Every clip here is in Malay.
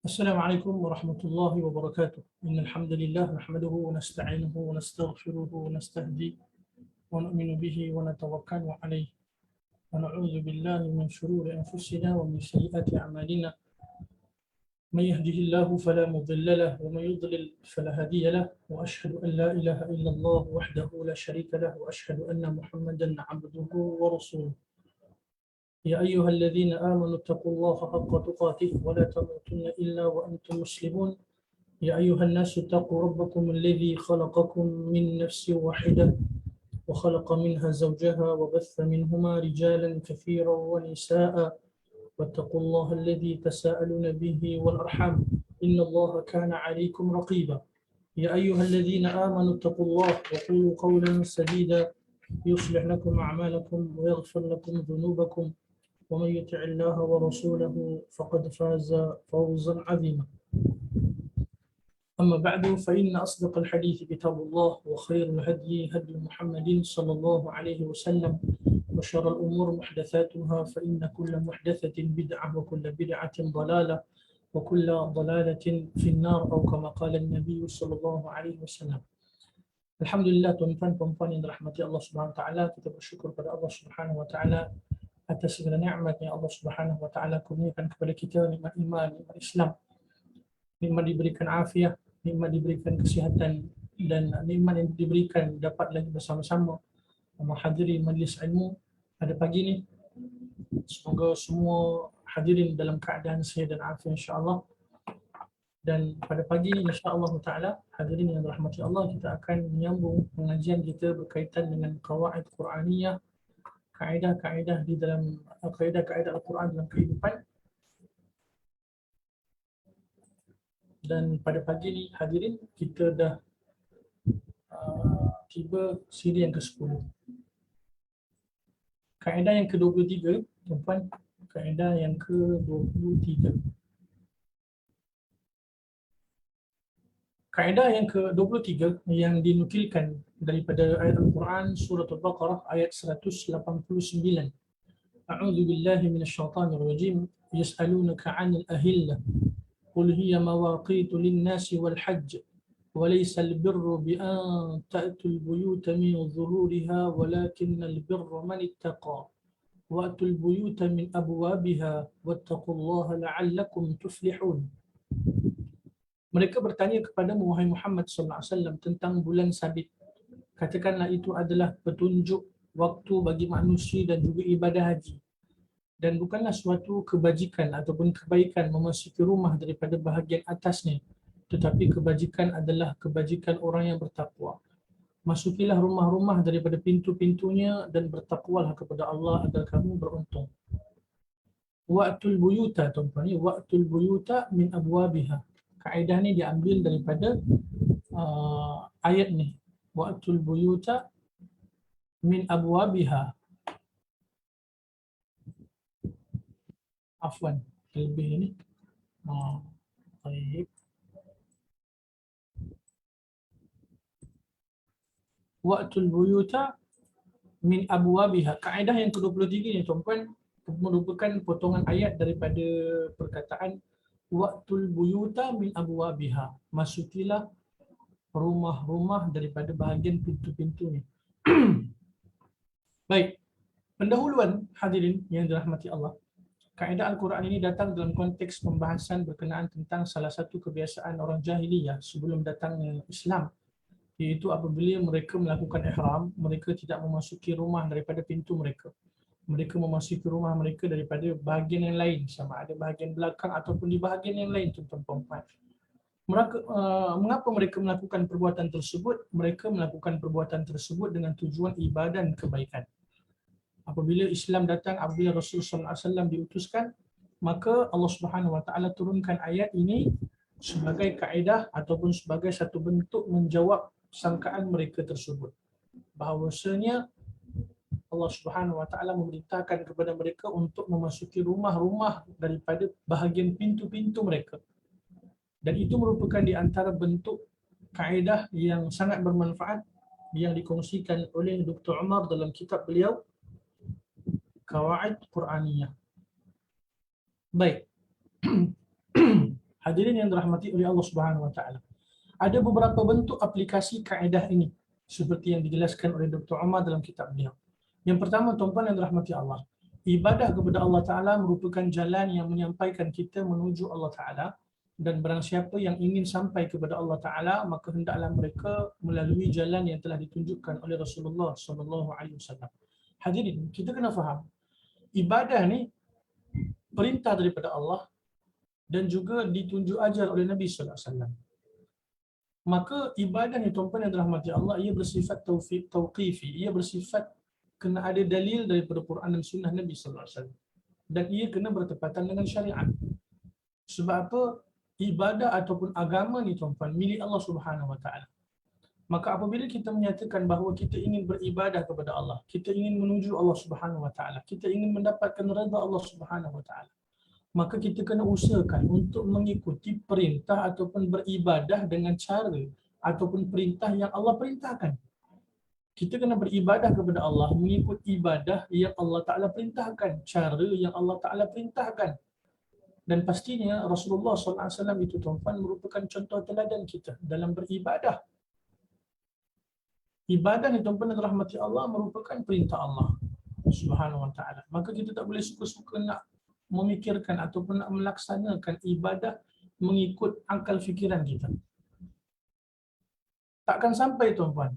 السلام عليكم ورحمة الله وبركاته. إن الحمد لله نحمده ونستعينه ونستغفره ونستهديه ونؤمن به ونتوكل عليه ونعوذ بالله من شرور أنفسنا ومن سيئات أعمالنا. من يهده الله فلا مضل له ومن يضلل فلا هادي له، وأشهد أن لا إله إلا الله وحده لا شريك له، وأشهد أن محمدا عبده ورسوله. يا أيها الذين آمنوا اتقوا الله حق تقاته ولا تموتن إلا وأنتم مسلمون. يا أيها الناس اتقوا ربكم الذي خلقكم من نفس واحدة وخلق منها زوجها وبث منهما رجالا كثيرا ونساء، واتقوا الله الذي تساءلون به والأرحام إن الله كان عليكم رقيبا. يا أيها الذين آمنوا اتقوا الله وقولوا قولا سديدا يصلح لكم أعمالكم ويغفر لكم ذنوبكم، ومن يطع الله ورسوله فقد فاز فوزا عظيما. أما بعد فإن أصدق الحديث كتاب الله، وخير الهدي هدي محمد صلى الله عليه وسلم، وشر الأمور محدثاتها فإن كل محدثة بدعة وكل بدعة ضلالة وكل ضلالة في النار، أو كما قال النبي صلى الله عليه وسلم. Alhamdulillah, tuan-tuan puan-puan yang dirahmati Allah Subhanahu wa taala, kita bersyukur kepada Allah Subhanahu wa taala atas segala nikmat yang Allah Subhanahu wa taala kurniakan kepada kita, nikmat iman, nikmat Islam, nikmat diberikan afiah, nikmat diberikan kesihatan, dan nikmat yang diberikan dapat lagi bersama-sama menghadiri majlis ilmu pada pagi ini. Semoga semua hadirin dalam keadaan sihat dan afiat insya-Allah. Dan pada pagi ini insya-Allah taala, hadirin yang dirahmati Allah, kita akan menyambung pengajian kita berkaitan dengan qawaid Quraniyah, kaedah-kaedah di dalam kaedah-kaedah Al-Quran dalam kehidupan. Dan pada pagi ini hadirin, kita dah tiba siri yang ke-10. Kaedah yang ke-23, tuan-tuan, kaedah yang ke-23. Kaedah yang ke-23 yang dinukilkan daripada ayat Al-Quran surah Al-Baqarah ayat 189. A'udzu billahi minasyaitonir rajim. Yas'alunaka 'anil ahillah. Qul hiya mawaqitu lin-nasi wal hajj. وليس البر بأن تأتوا البيوت من ظهورها ولكن البر من اتقى وأتوا البيوت من أبوابها واتقوا الله لعلكم تفلحون. Mereka bertanya kepadamu, wahai Muhammad sallallahu alaihi wasallam, tentang bulan sabit. Katakanlah itu adalah petunjuk waktu bagi manusia dan juga ibadah haji. Dan bukanlah suatu kebajikan ataupun kebaikan memasuki rumah daripada bahagian atasnya, tetapi kebajikan adalah kebajikan orang yang bertakwa. Masukilah rumah-rumah daripada pintu-pintunya dan bertakwalah kepada Allah agar kamu beruntung. Wa'tul buyuta, tuan-tuan, wa'tul buyuta min abwabiha. Kaedah ni diambil daripada ayat ni. Wa'tul buyuta min abwabiha. Afwan, lebih ni. Baik. Wa'tul buyuta min abwabiha. Kaedah yang ke-23 ni, tuan-tuan, merupakan potongan ayat daripada perkataan wa'tul buyuta min abwabiha. Masukilah rumah-rumah daripada bahagian pintu-pintunya. Baik. Pendahuluan hadirin yang dirahmati Allah. Kaedah Al-Quran ini datang dalam konteks pembahasan berkenaan tentang salah satu kebiasaan orang jahiliyah sebelum datangnya Islam, iaitu apabila mereka melakukan ihram, mereka tidak memasuki rumah daripada pintu mereka. Mereka memasuki rumah mereka daripada bahagian yang lain, sama ada bahagian belakang ataupun di bahagian yang lain, tuan-tuan. Mengapa mereka melakukan perbuatan tersebut? Mereka melakukan perbuatan tersebut dengan tujuan ibadah dan kebaikan. Apabila Islam datang, apabila Rasulullah sallallahu alaihi wasallam diutuskan, maka Allah Subhanahu wa taala turunkan ayat ini sebagai kaedah ataupun sebagai satu bentuk menjawab sangkaan mereka tersebut, bahawasanya Allah Subhanahu wa taala memerintahkan kepada mereka untuk memasuki rumah-rumah daripada bahagian pintu-pintu mereka. Dan itu merupakan di antara bentuk kaedah yang sangat bermanfaat yang dikongsikan oleh Dr. Umar dalam kitab beliau Qawaid Quraniyah. Baik. Hadirin yang dirahmati oleh Allah Subhanahu wa taala. Ada beberapa bentuk aplikasi kaedah ini seperti yang dijelaskan oleh Dr. Umar dalam kitab beliau. Yang pertama, tuan-tuan yang dirahmati Allah, ibadah kepada Allah Ta'ala merupakan jalan yang menyampaikan kita menuju Allah Ta'ala, dan barang siapa yang ingin sampai kepada Allah Ta'ala, maka hendaklah mereka melalui jalan yang telah ditunjukkan oleh Rasulullah SAW. Hadirin, kita kena faham, ibadah ni perintah daripada Allah dan juga ditunjuk ajar oleh Nabi SAW. Maka ibadah ni, tuan-tuan yang dirahmati Allah, ia bersifat tauqifi, ia bersifat kena ada dalil daripada Quran dan sunnah Nabi sallallahu alaihi wasallam, dan ia kena bertepatan dengan syariat. Sebab apa? Ibadah ataupun agama ni, tuan-tuan, milik Allah Subhanahu wa taala. Maka apabila kita menyatakan bahawa kita ingin beribadah kepada Allah, kita ingin menuju Allah Subhanahu wa taala, kita ingin mendapatkan redha Allah Subhanahu wa taala, maka kita kena usahakan untuk mengikuti perintah ataupun beribadah dengan cara ataupun perintah yang Allah perintahkan. Kita kena beribadah kepada Allah mengikut ibadah yang Allah Ta'ala perintahkan, cara yang Allah Ta'ala perintahkan. Dan pastinya Rasulullah SAW itu, tuan-tuan, merupakan contoh teladan kita dalam beribadah. Ibadah ni, tuan-tuan dan rahmati Allah, merupakan perintah Allah Subhanahu wa Ta'ala. Maka kita tak boleh suka-suka nak memikirkan ataupun nak melaksanakan ibadah mengikut akal fikiran kita. Takkan sampai, tuan-tuan.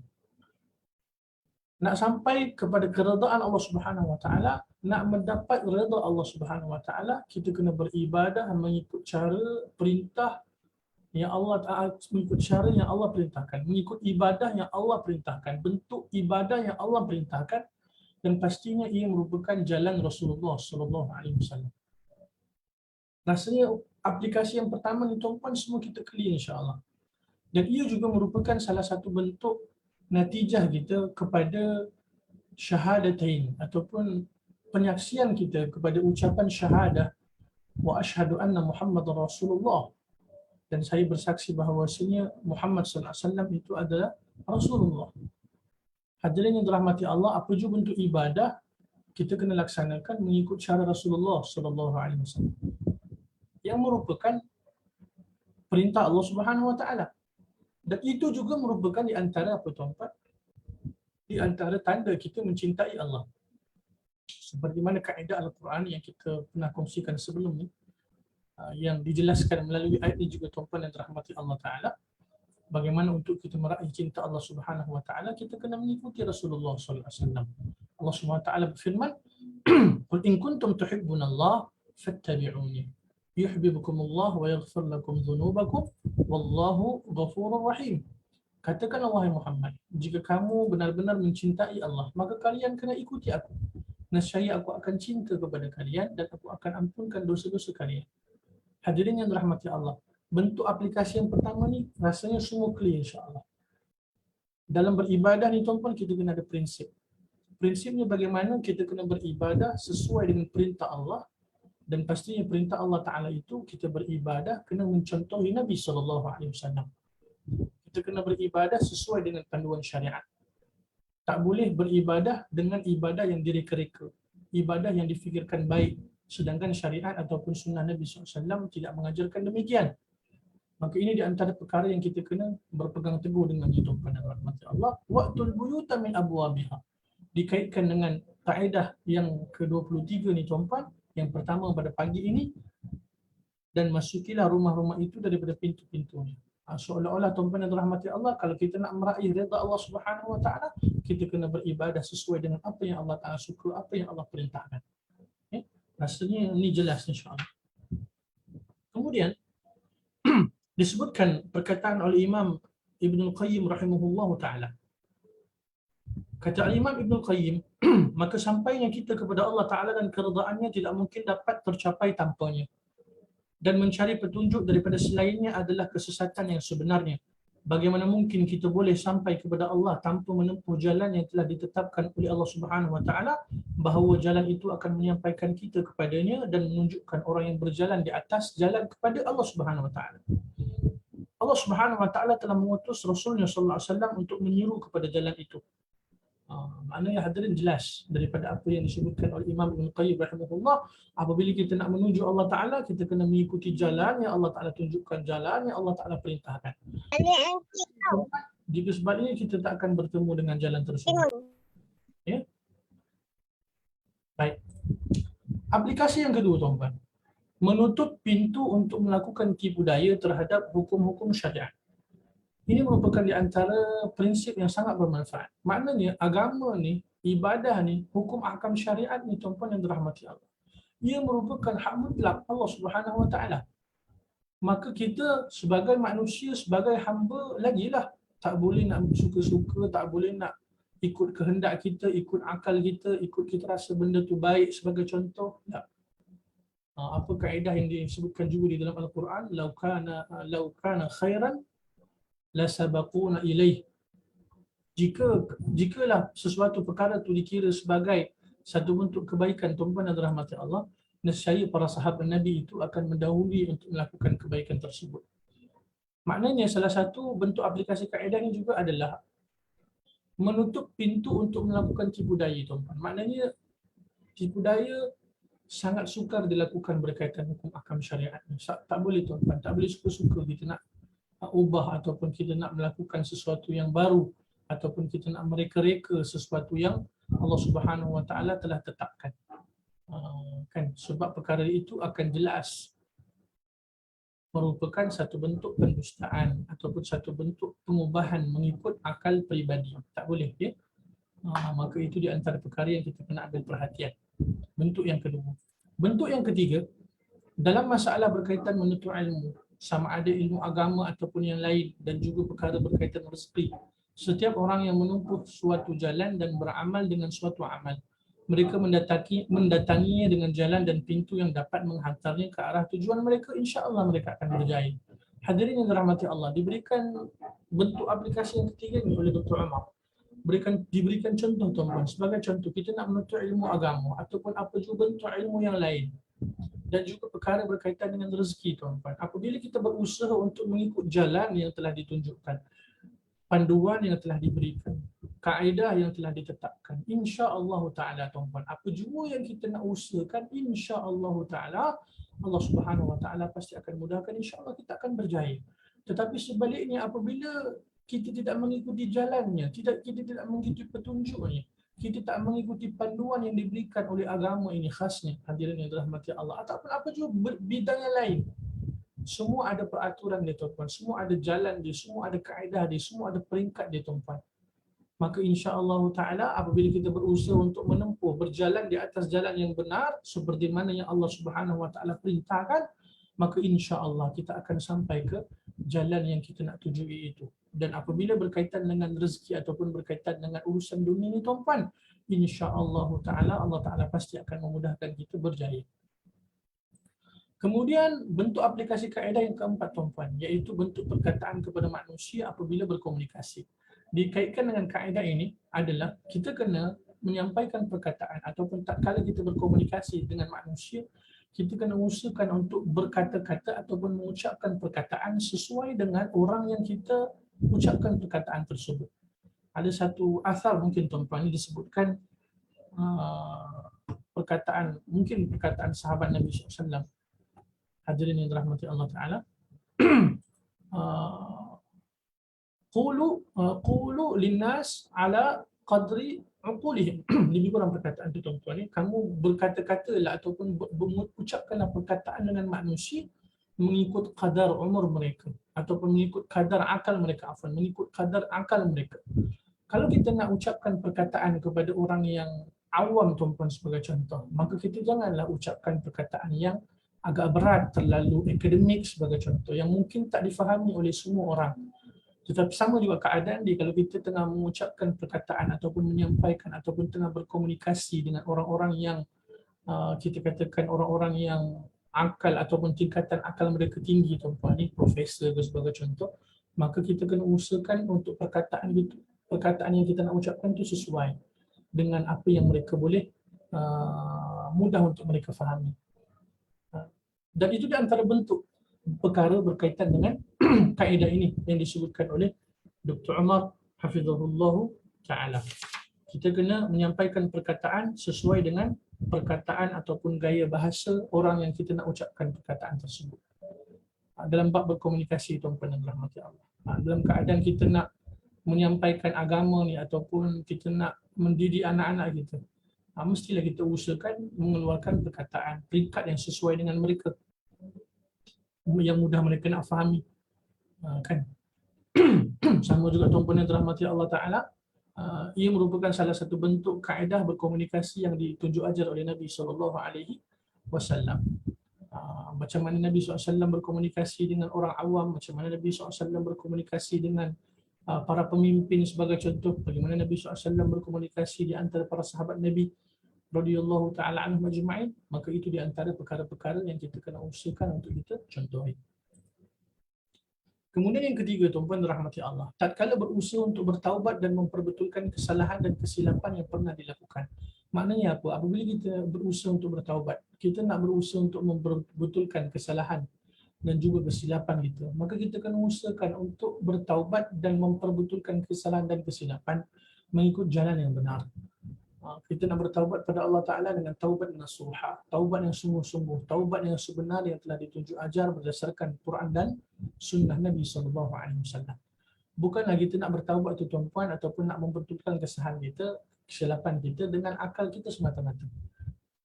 Nak sampai kepada keredaan Allah Subhanahu wa taala, nak mendapat redha Allah Subhanahu wa taala, kita kena beribadah mengikut cara perintah yang Allah Taala, mengikut cara yang Allah perintahkan, mengikut ibadah yang Allah perintahkan, bentuk ibadah yang Allah perintahkan, dan pastinya ia merupakan jalan Rasulullah sallallahu alaihi wasallam. Rasanya aplikasi yang pertama ni, tuan-tuan, semua kita clear insya-Allah. Dan ia juga merupakan salah satu bentuk natijah kita kepada syahadatain ataupun penyaksian kita kepada ucapan syahadah wa asyhadu anna Muhammadar Rasulullah, dan saya bersaksi bahawasanya Muhammad sallallahu alaihi wasallam itu adalah Rasulullah. Hadirin yang dirahmati Allah, apa juga bentuk ibadah kita kena laksanakan mengikut cara Rasulullah sallallahu alaihi wasallam yang merupakan perintah Allah Subhanahu wa taala. Dan itu juga merupakan di antara apa, tuan-tuan? Di antara tanda kita mencintai Allah. Seperti mana kaedah Al-Quran yang kita pernah kongsikan sebelum ni, yang dijelaskan melalui ayat ini juga, tuan-tuan yang dirahmati Allah Ta'ala, bagaimana untuk kita meraih cinta Allah Subhanahu wa taala, kita kena mengikuti Rasulullah sallallahu alaihi wasallam. Allah Subhanahu wa taala berfirman, "Qul in kuntum tuhibbunallah fattabi'uni yuhibbukumullah wa yaghfir lakum dhunubakum wallahu ghafurur rahim." Katakanlah, wahai Muhammad, jika kamu benar-benar mencintai Allah, maka kalian kena ikuti aku. Nescaya aku akan cinta kepada kalian dan aku akan ampunkan dosa-dosa kalian. Hadirin yang dirahmati Allah, bentuk aplikasi yang pertama ni rasanya semua clear insya-Allah. Dalam beribadah ni, tuan-tuan, kita kena ada prinsip. Prinsipnya bagaimana kita kena beribadah sesuai dengan perintah Allah, dan pastinya perintah Allah Ta'ala itu kita beribadah kena mencontohi Nabi SAW. Kita kena beribadah sesuai dengan panduan syariat. Tak boleh beribadah dengan ibadah yang direka-reka, ibadah yang difikirkan baik, sedangkan syariat ataupun sunnah Nabi SAW tidak mengajarkan demikian. Maka ini di antara perkara yang kita kena berpegang teguh dengan itu pada rahmat Allah. Waqtul buyuta min abwabiha. Dikaitkan dengan kaedah yang ke-23 ni, tuan-tuan, yang pertama pada pagi ini, dan masukilah rumah-rumah itu daripada pintu-pintunya. Seolah-olah, tuan-tuan yang dirahmati Allah, kalau kita nak meraih redha Allah Subhanahu wa taala, kita kena beribadah sesuai dengan apa yang Allah Taala suka, apa yang Allah perintahkan. Okay? Rasanya ini jelas insya-Allah. Kemudian disebutkan perkataan oleh Imam Ibnul Qayyim rahimahullahu taala. Kata Imam Ibnul Qayyim, maka sampainya kita kepada Allah Ta'ala dan keredaannya tidak mungkin dapat tercapai tanpanya. Dan mencari petunjuk daripada selainnya adalah kesesatan yang sebenarnya. Bagaimana mungkin kita boleh sampai kepada Allah tanpa menempuh jalan yang telah ditetapkan oleh Allah Subhanahu Wa Ta'ala, bahawa jalan itu akan menyampaikan kita kepadanya dan menunjukkan orang yang berjalan di atas jalan kepada Allah Subhanahu Wa Ta'ala. Allah Subhanahu Wa Ta'ala telah mengutus Rasulnya Sallallahu Alaihi Wasallam untuk menyeru kepada jalan itu. Maknanya hadirin jelas daripada apa yang disebutkan oleh Imam Ibn Qayyim rahimahullah, apabila kita nak menuju Allah Ta'ala, kita kena mengikuti jalan yang Allah Ta'ala tunjukkan, jalan yang Allah Ta'ala perintahkan. Jika sebaliknya kita tak akan bertemu dengan jalan tersebut. Ya? Baik. Aplikasi yang kedua, tuan-tuan, menutup pintu untuk melakukan tipu daya terhadap hukum-hukum syariat. Ini merupakan di antara prinsip yang sangat bermanfaat. Maknanya agama ni, ibadah ni, hukum ahkam syariat ni, tuan-tuan yang dirahmati Allah, ia merupakan hak mutlak Allah Subhanahu Wa Taala. Maka kita sebagai manusia, sebagai hamba, lagilah tak boleh nak suka-suka, tak boleh nak ikut kehendak kita, ikut akal kita, ikut kita rasa benda tu baik sebagai contoh. Tak. Apa kaedah yang disebutkan juga di dalam Al-Quran, lau kana khairan la sabaquna ilaih. Jikalah sesuatu perkara itu dikira sebagai satu bentuk kebaikan, tuan-tuan dan rahmati Allah, nescaya para sahabat Nabi itu akan mendahului untuk melakukan kebaikan tersebut. Maknanya salah satu bentuk aplikasi kaedah ini juga adalah menutup pintu untuk melakukan tipu daya, tuan-tuan. Maknanya tipu daya sangat sukar dilakukan berkaitan hukum ahkam syariat. Tak boleh, tuan-tuan, tak boleh suka-suka kita nak ubah ataupun kita nak melakukan sesuatu yang baru ataupun kita nak mereka-reka sesuatu yang Allah Subhanahu Wa Taala telah tetapkan. Kan, sebab perkara itu akan jelas merupakan satu bentuk pendustaan ataupun satu bentuk pengubahan mengikut akal peribadi. Tak boleh, ya. Maka itu di antara perkara yang kita kena ambil perhatian. Bentuk yang kedua. Bentuk yang ketiga, dalam masalah berkaitan menuntut ilmu, sama ada ilmu agama ataupun yang lain, dan juga perkara berkaitan rezeki. Setiap orang yang menempuh suatu jalan dan beramal dengan suatu amal, mereka mendatanginya dengan jalan dan pintu yang dapat menghantarnya ke arah tujuan mereka, insya-Allah mereka akan berjaya. Hadirin yang dirahmati Allah, diberikan bentuk aplikasi yang ketiga ini oleh Dr. Umar. Diberikan contoh, tuan-tuan. Sebagai contoh, kita nak menuntut ilmu agama ataupun apa juga bentuk ilmu yang lain, dan juga perkara berkaitan dengan rezeki, tuan-tuan. Apabila kita berusaha untuk mengikut jalan yang telah ditunjukkan, panduan yang telah diberikan, kaedah yang telah ditetapkan, insya-Allah Ta'ala, tuan-tuan, apa jua yang kita nak usahakan, insya-Allah Ta'ala, Allah Subhanahu Wa Ta'ala pasti akan mudahkan, insya-Allah kita akan berjaya. Tetapi sebaliknya, apabila kita tidak mengikuti jalannya, kita tidak mengikuti petunjuknya, kita tak mengikuti panduan yang diberikan oleh agama ini khasnya, hadirin yang dirahmati Allah, ataupun apa juga bidang yang lain, semua ada peraturan dia, tuan-tuan, semua ada jalan dia, semua ada kaedah dia, semua ada peringkat dia, tuan-tuan. Maka insya-Allah Ta'ala apabila kita berusaha untuk menempuh, berjalan di atas jalan yang benar seperti mana yang Allah Subhanahu Wa Ta'ala perintahkan, maka insya-Allah kita akan sampai ke jalan yang kita nak tuju itu. Dan apabila berkaitan dengan rezeki ataupun berkaitan dengan urusan dunia ini, tuan-tuan, insya-Allah Ta'ala Allah Ta'ala pasti akan memudahkan kita berjaya. Kemudian bentuk aplikasi kaedah yang keempat, tuan-tuan, iaitu bentuk perkataan kepada manusia apabila berkomunikasi. Dikaitkan dengan kaedah ini adalah kita kena menyampaikan perkataan ataupun tak kala kita berkomunikasi dengan manusia, kita kena usahakan untuk berkata-kata ataupun mengucapkan perkataan sesuai dengan orang yang kita ucapkan perkataan tersebut. Ada satu asar mungkin, tuan-tuan, ini disebutkan mungkin perkataan sahabat Nabi SAW. Hadirin yang dirahmati Allah Ta'ala. Qulu linnas ala qadri uqulihim. Lebih kurang perkataan itu, tuan-tuan, kamu berkata-katalah ataupun mengucapkanlah perkataan dengan manusia mengikut kadar umur mereka ataupun mengikut kadar akal mereka, mengikut kadar akal mereka. Kalau kita nak ucapkan perkataan kepada orang yang awam, tuan-tuan, sebagai contoh, maka kita janganlah ucapkan perkataan yang agak berat, terlalu akademik sebagai contoh, yang mungkin tak difahami oleh semua orang. Tetapi sama juga keadaan dia kalau kita tengah mengucapkan perkataan ataupun menyampaikan ataupun tengah berkomunikasi dengan orang-orang yang kita katakan orang-orang yang akal ataupun tingkatan akal mereka tinggi, tuan-tuan, ni profesor ke sebagai contoh, maka kita kena usahakan untuk perkataan yang kita nak ucapkan itu sesuai dengan apa yang mereka boleh mudah untuk mereka fahami. Dan itu di antara bentuk perkara berkaitan dengan kaedah ini yang disebutkan oleh Dr. Umar hafizahullah Ta'ala. Kita kena menyampaikan perkataan sesuai dengan perkataan ataupun gaya bahasa orang yang kita nak ucapkan perkataan tersebut. Dalam bab berkomunikasi, tuan-tuan dan rahmati Allah. Dalam keadaan kita nak menyampaikan agama ni ataupun kita nak mendidik anak-anak kita, mestilah kita usahakan mengeluarkan perkataan peringkat yang sesuai dengan mereka, yang mudah mereka nak fahami. Kan? Sama juga tuan-tuan yang dirahmati Allah Ta'ala, ia merupakan salah satu bentuk kaedah berkomunikasi yang ditunjuk ajar oleh Nabi SAW. Macam mana Nabi SAW berkomunikasi dengan orang awam, macam mana Nabi SAW berkomunikasi dengan para pemimpin sebagai contoh, bagaimana Nabi SAW berkomunikasi di antara para sahabat Nabi radhiyallahu ta'ala anhum ajma'in, maka itu di antara perkara-perkara yang kita kena usahakan untuk kita contohi. Kemudian yang ketiga, tuan-tuan rahmati Allah, tatkala berusaha untuk bertaubat dan memperbetulkan kesalahan dan kesilapan yang pernah dilakukan. Maknanya apa? Apabila kita berusaha untuk bertaubat, kita nak berusaha untuk memperbetulkan kesalahan dan juga kesilapan kita, maka kita kena usahakan untuk bertaubat dan memperbetulkan kesalahan dan kesilapan mengikut jalan yang benar. Kita nak bertaubat pada Allah Ta'ala dengan taubat nasuha, taubat yang sungguh-sungguh, taubat yang sebenar yang telah ditunjuk ajar berdasarkan Quran dan sunnah Nabi SAW. Bukanlah kita nak bertaubat tu tuan-puan ataupun nak membetulkan kesalahan kita, kesilapan kita dengan akal kita semata-mata.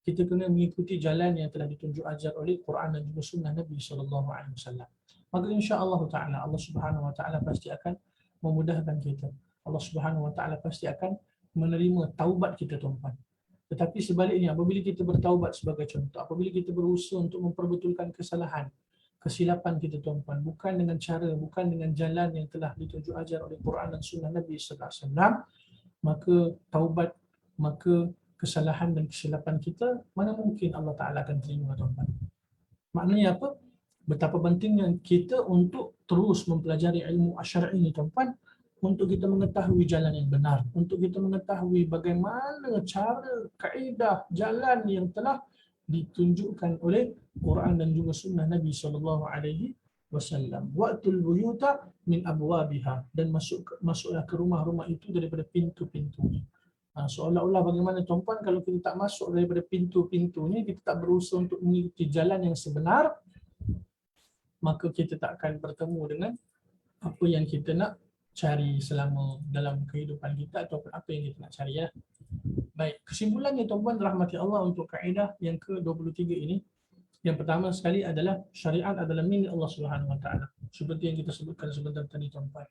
Kita kena mengikuti jalan yang telah ditunjuk ajar oleh Quran dan juga sunnah Nabi SAW. Maka insya-Allah Ta'ala Allah Subhanahu Wa Ta'ala pasti akan memudahkan kita. Allah Subhanahu Wa Ta'ala pasti akan menerima taubat kita, tuan-tuan. Tetapi sebaliknya, apabila kita bertaubat sebagai contoh, apabila kita berusaha untuk memperbetulkan kesalahan, kesilapan kita, tuan-tuan, bukan dengan cara, bukan dengan jalan yang telah ditunjuk ajar oleh Quran dan sunnah Nabi SAW, maka taubat, maka kesalahan dan kesilapan kita, mana mungkin Allah Ta'ala akan terima, tuan-tuan. Maknanya apa? Betapa pentingnya kita untuk terus mempelajari ilmu asy'ari ini, tuan-tuan, untuk kita mengetahui jalan yang benar, untuk kita mengetahui bagaimana cara, kaedah, jalan yang telah ditunjukkan oleh Quran dan juga sunnah Nabi SAW. Wa'tul buyuta min abwabiha, dan masuklah ke rumah-rumah itu daripada pintu-pintunya. Seolah-olah bagaimana, tuan-tuan, kalau kita tak masuk daripada pintu-pintunya, kita tak berusaha untuk mengikuti jalan yang sebenar, maka kita tak akan bertemu dengan apa yang kita nak cari selama dalam kehidupan kita ataupun apa yang kita nak cari, ya. Baik, kesimpulannya, tuan-tuan rahmati Allah, untuk kaedah yang ke-23 ini, yang pertama sekali adalah syariat adalah milik Allah Subhanahu Wa Ta'ala. Seperti yang kita sebutkan sebentar tadi, tuan-tuan.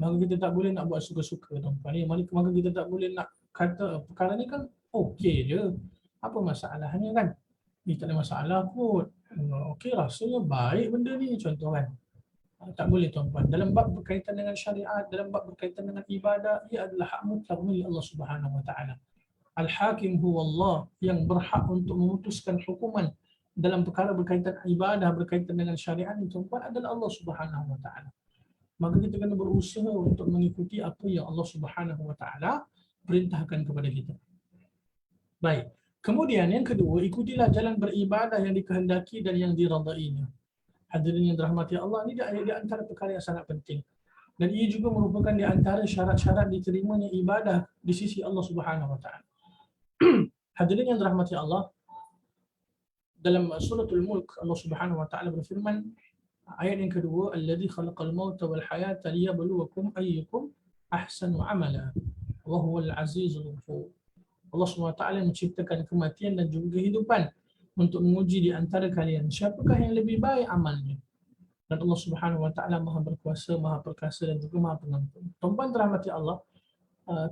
Maka kita tak boleh nak buat suka-suka, tuan-tuan. Maka kita tak boleh nak kata perkara ni kan okey je, apa masalahnya kan? Ni tak ada masalah kot. Okey, rasanya baik benda ni, contoh kan. Tak boleh, tuan-tuan. Dalam bab berkaitan dengan syariat, dalam bab berkaitan dengan ibadah, ia adalah hak mutlak milik Allah Subhanahu Wa Ta'ala. Al-Hakim huwa Allah, yang berhak untuk memutuskan hukuman dalam perkara berkaitan ibadah, berkaitan dengan syariat ini, tuan-tuan, adalah Allah Subhanahu Wa Ta'ala. Maka kita kena berusaha untuk mengikuti apa yang Allah Subhanahu Wa Ta'ala perintahkan kepada kita. Baik. Kemudian yang kedua, ikutilah jalan beribadah yang dikehendaki dan yang diradainya. Hadirin yang dirahmati Allah, ini di antara perkara yang sangat penting. Dan ia juga merupakan di antara syarat-syarat diterimanya ibadah di sisi Allah Subhanahu Wa Ta'ala. Hadirin yang dirahmati Allah, dalam suratul Mulk, Allah Subhanahu Wa Ta'ala berfirman, ayat yang kedua, alladzi khalaqal mauta wal hayata liyabluwakum ayyukum ahsanu amala wa huwal azizul ghafur. Allah Subhanahu Wa Ta'ala menciptakan kematian dan juga kehidupan untuk menguji di antara kalian siapakah yang lebih baik amalnya. Dan Allah Subhanahu Wa Ta'ala Maha berkuasa, Maha perkasa dan juga Maha pengampun. Tuan-tuan dirahmati Allah,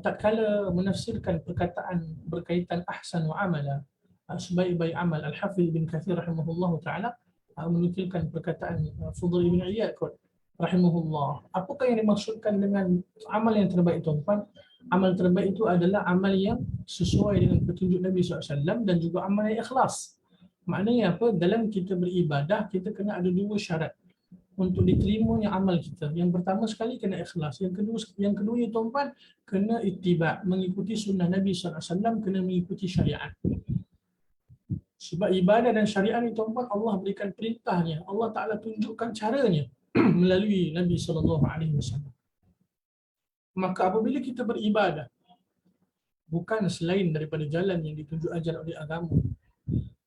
tatkala menafsirkan perkataan berkaitan ahsan wa amala, sebaik-baik amal, Al-Hafidh bin Kathir rahimahullahu ta'ala menukilkan perkataan Fudhal bin Iyad rahimahullah. Apakah yang dimaksudkan dengan amal yang terbaik, tuan-tuan? Amal terbaik itu adalah amal yang sesuai dengan petunjuk Nabi SAW dan juga amal yang ikhlas. Maknanya apa? Dalam kita beribadah, kita kena ada dua syarat untuk diterimanya amal kita. Yang pertama sekali kena ikhlas. Yang kedua tuan-tuan, kena ittiba', mengikuti sunnah Nabi SAW, kena mengikuti syariat. Sebab ibadah dan syariat ni, tuan-tuan, Allah berikan perintahnya. Allah Ta'ala tunjukkan caranya melalui Nabi SAW. Maka apabila kita beribadah, bukan selain daripada jalan yang ditunjuk ajar oleh agama,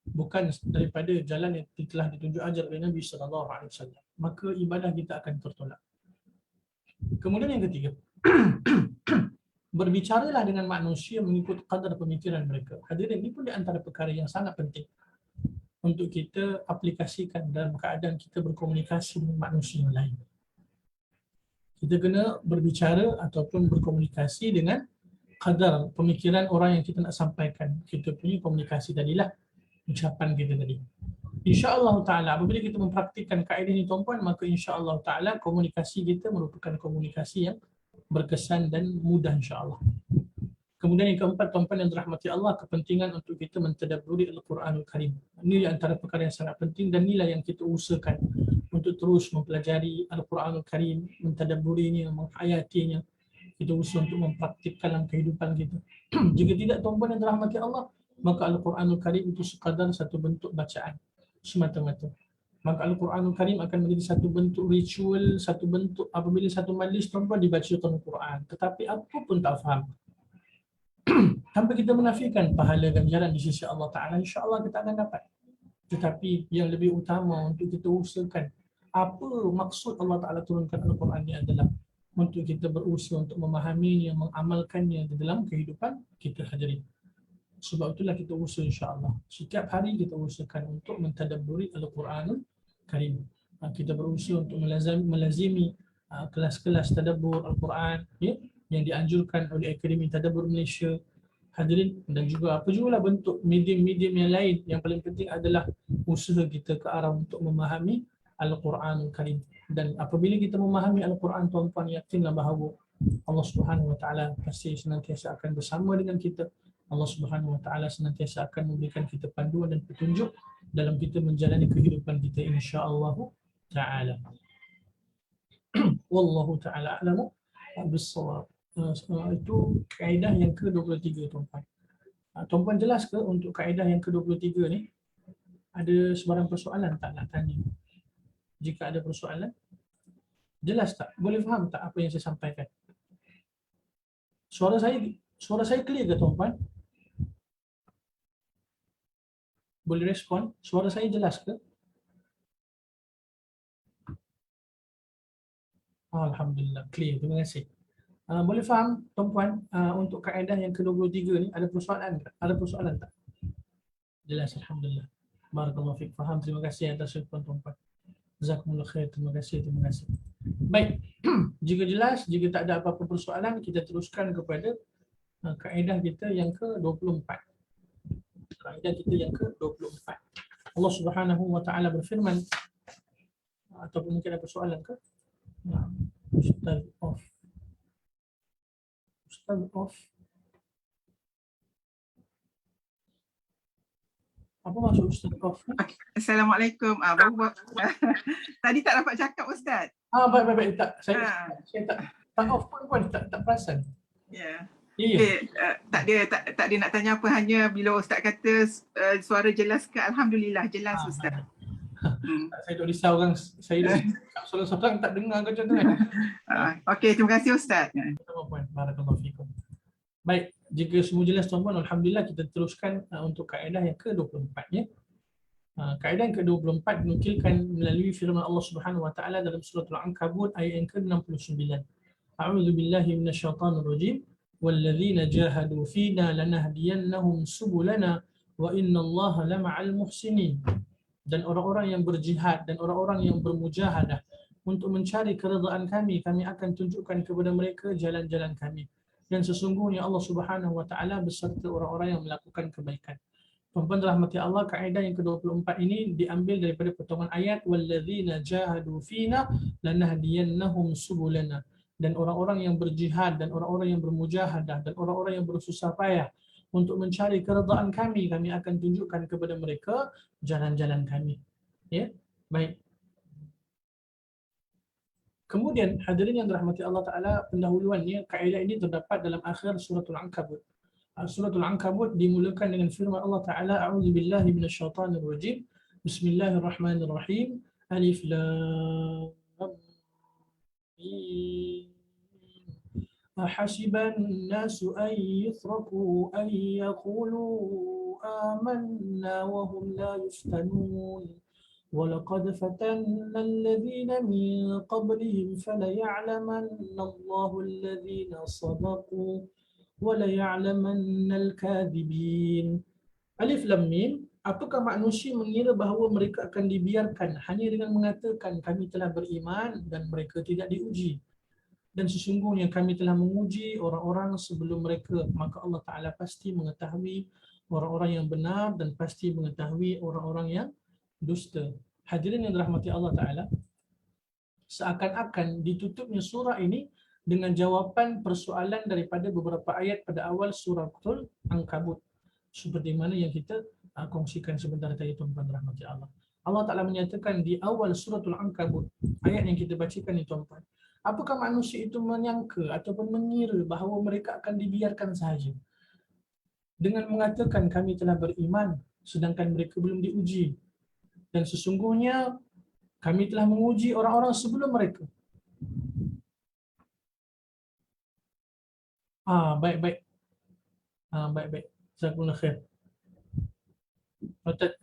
bukan daripada jalan yang telah ditunjuk ajar oleh Nabi sallallahu alaihi wasallam, maka ibadah kita akan tertolak. Kemudian yang ketiga, berbicaralah dengan manusia mengikut kadar pemikiran mereka. Hadirin, ini pun di antara perkara yang sangat penting untuk kita aplikasikan dalam keadaan kita berkomunikasi dengan manusia yang lain. Kita kena berbicara ataupun berkomunikasi dengan kadar pemikiran orang yang kita nak sampaikan. Kita punya komunikasi tadilah, ucapan kita tadi. InsyaAllah ta'ala, apabila kita mempraktikkan kaedah ini tuan-puan, maka insyaAllah ta'ala komunikasi kita merupakan komunikasi yang berkesan dan mudah insyaAllah. Kemudian yang keempat, tuan-puan yang dirahmati Allah, kepentingan untuk kita mentadabburi Al-Quranul Karim. Ini antara perkara yang sangat penting dan inilah yang kita usahakan untuk terus mempelajari Al-Quranul Karim, mentadabburinya, menghayatinya. Kita usaha untuk mempraktikkan dalam kehidupan kita. Jika tidak, tuan-puan yang dirahmati Allah, maka Al-Quranul Karim itu sekadar satu bentuk bacaan semata-mata. Maka Al-Quranul Karim akan menjadi satu bentuk ritual, satu bentuk apabila satu majlis tuan-puan dibacakan Al-Quran. Tetapi apa pun tak faham. Tanpa kita menafikan pahala ganjaran di sisi Allah Ta'ala, insya-Allah kita akan dapat. Tetapi yang lebih utama untuk kita usahakan apa maksud Allah Ta'ala turunkan Al-Quran ini adalah untuk kita berusaha untuk memahaminya, mengamalkannya di dalam kehidupan kita hadirin. Sebab itulah kita usaha insya-Allah. Setiap hari kita usahakan untuk mentadabburi Al-Quranul Karim. Kita berusaha untuk melazimi kelas-kelas tadabbur Al-Quran, ya, yang dianjurkan oleh Akademi Tadabbur Malaysia. Hadirin, dan juga apa jugalah bentuk medium-medium yang lain. Yang paling penting adalah usaha kita ke arah untuk memahami Al-Quranul Karim. Dan apabila kita memahami Al-Quran, tuan-tuan, yakinlah bahawa Allah Subhanahu Wa Taala pasti senantiasa akan bersama dengan kita. Allah Subhanahu Wa Taala senantiasa akan memberikan kita panduan dan petunjuk dalam kita menjalani kehidupan kita, insya-Allah Taala. Wallahu Taala a'lamu bis-shawab. Itu kaedah yang ke-23 tuan-tuan. Tuan-tuan jelas ke untuk kaedah yang ke-23 ni? Ada sebarang persoalan tak nak tanya? Jika ada persoalan, jelas tak? Boleh faham tak apa yang saya sampaikan? Suara saya clear ke tuan-tuan? Boleh respon? Suara saya jelas ke? Alhamdulillah, clear. Terima kasih. Boleh faham tuan-puan untuk kaedah yang ke-23 ni ada persoalan tak? Ada persoalan tak? Jelas, alhamdulillah. Barakallahu fiik. Faham. Terima kasih atas soalan tuan-puan. Jazakumullah khair. Terima kasih. Baik. Jika jelas, jika tak ada apa-apa persoalan, kita teruskan kepada kaedah kita yang ke-24. Kaedah kita yang ke-24. Allah Subhanahu wa taala berfirman, ataupun mungkin ada persoalan ke? Ustaz off. Apa maksud Ustaz off? Assalamualaikum. Tadi tak dapat cakap Ustaz. Baik. Tak, saya tak off pun tak perasan. Ya. Yeah. Tak ada nak tanya apa, hanya bila Ustaz kata suara jelas ke, alhamdulillah jelas Ustaz. Saya tak risau orang, saya seorang tak dengar ke macam tu kan. Okey, terima kasih Ustaz. Barakallahu fiikum. Baik, jika semua jelas tuan-tuan, alhamdulillah kita teruskan untuk kaedah yang ke-24 ya. Kaedah yang ke-24 dinukilkan melalui firman Allah Subhanahu wa taala dalam surah Al-Ankabut ayat yang ke-69. A'udzu billahi minasyaitonir rajim. Walladzina jahadu fina lanahdiyannahum subulana wa innallaha lama'al muhsinin. Dan orang-orang yang berjihad dan orang-orang yang bermujahadah untuk mencari keredaan kami, kami akan tunjukkan kepada mereka jalan-jalan kami. Dan sesungguhnya Allah Subhanahu wa taala beserta orang-orang yang melakukan kebaikan. Tuan-tuan rahmati Allah, kaedah yang ke-24 ini diambil daripada potongan ayat walladzina jahadu fina lanahdiyannahum subulana. Dan orang-orang yang berjihad dan orang-orang yang bermujahadah dan orang-orang yang bersusah payah untuk mencari keredaan kami, kami akan tunjukkan kepada mereka jalan-jalan kami. Ya, baik. Kemudian hadirin yang dirahmati Allah Ta'ala, pendahuluannya kaedah ini terdapat dalam akhir suratul Ankabut. Suratul Ankabut dimulakan dengan firman Allah Ta'ala, A'udzu billahi minasyaitonir rajim. Bismillahirrahmanirrahim. Alif lam mim. أحسب الناس أن يتركوا أن يقولوا آمنا وهم لا يفتنون ولقد فتنا الذين من قبلهم فليعلمن الله الذين صدقوا وليعلمن الكاذبين. Alif Lam Mim. Apakah manusia mengira bahawa mereka akan dibiarkan hanya dengan mengatakan kami telah beriman dan mereka tidak diuji? Dan sesungguhnya kami telah menguji orang-orang sebelum mereka, maka Allah Ta'ala pasti mengetahui orang-orang yang benar dan pasti mengetahui orang-orang yang dusta. Hadirin yang dirahmati Allah Ta'ala, seakan-akan ditutupnya surah ini dengan jawapan persoalan daripada beberapa ayat pada awal suratul Ankabut, seperti mana yang kita kongsikan sebentar tadi, tuan-tuan rahmati Allah. Allah Ta'ala menyatakan di awal suratul Ankabut, ayat yang kita bacakan ni tuan-tuan, apakah manusia itu menyangka ataupun mengira bahawa mereka akan dibiarkan sahaja dengan mengatakan kami telah beriman sedangkan mereka belum diuji, dan sesungguhnya kami telah menguji orang-orang sebelum mereka. Baik-baik. Baik-baik. Jazakumullah khair. Ustaz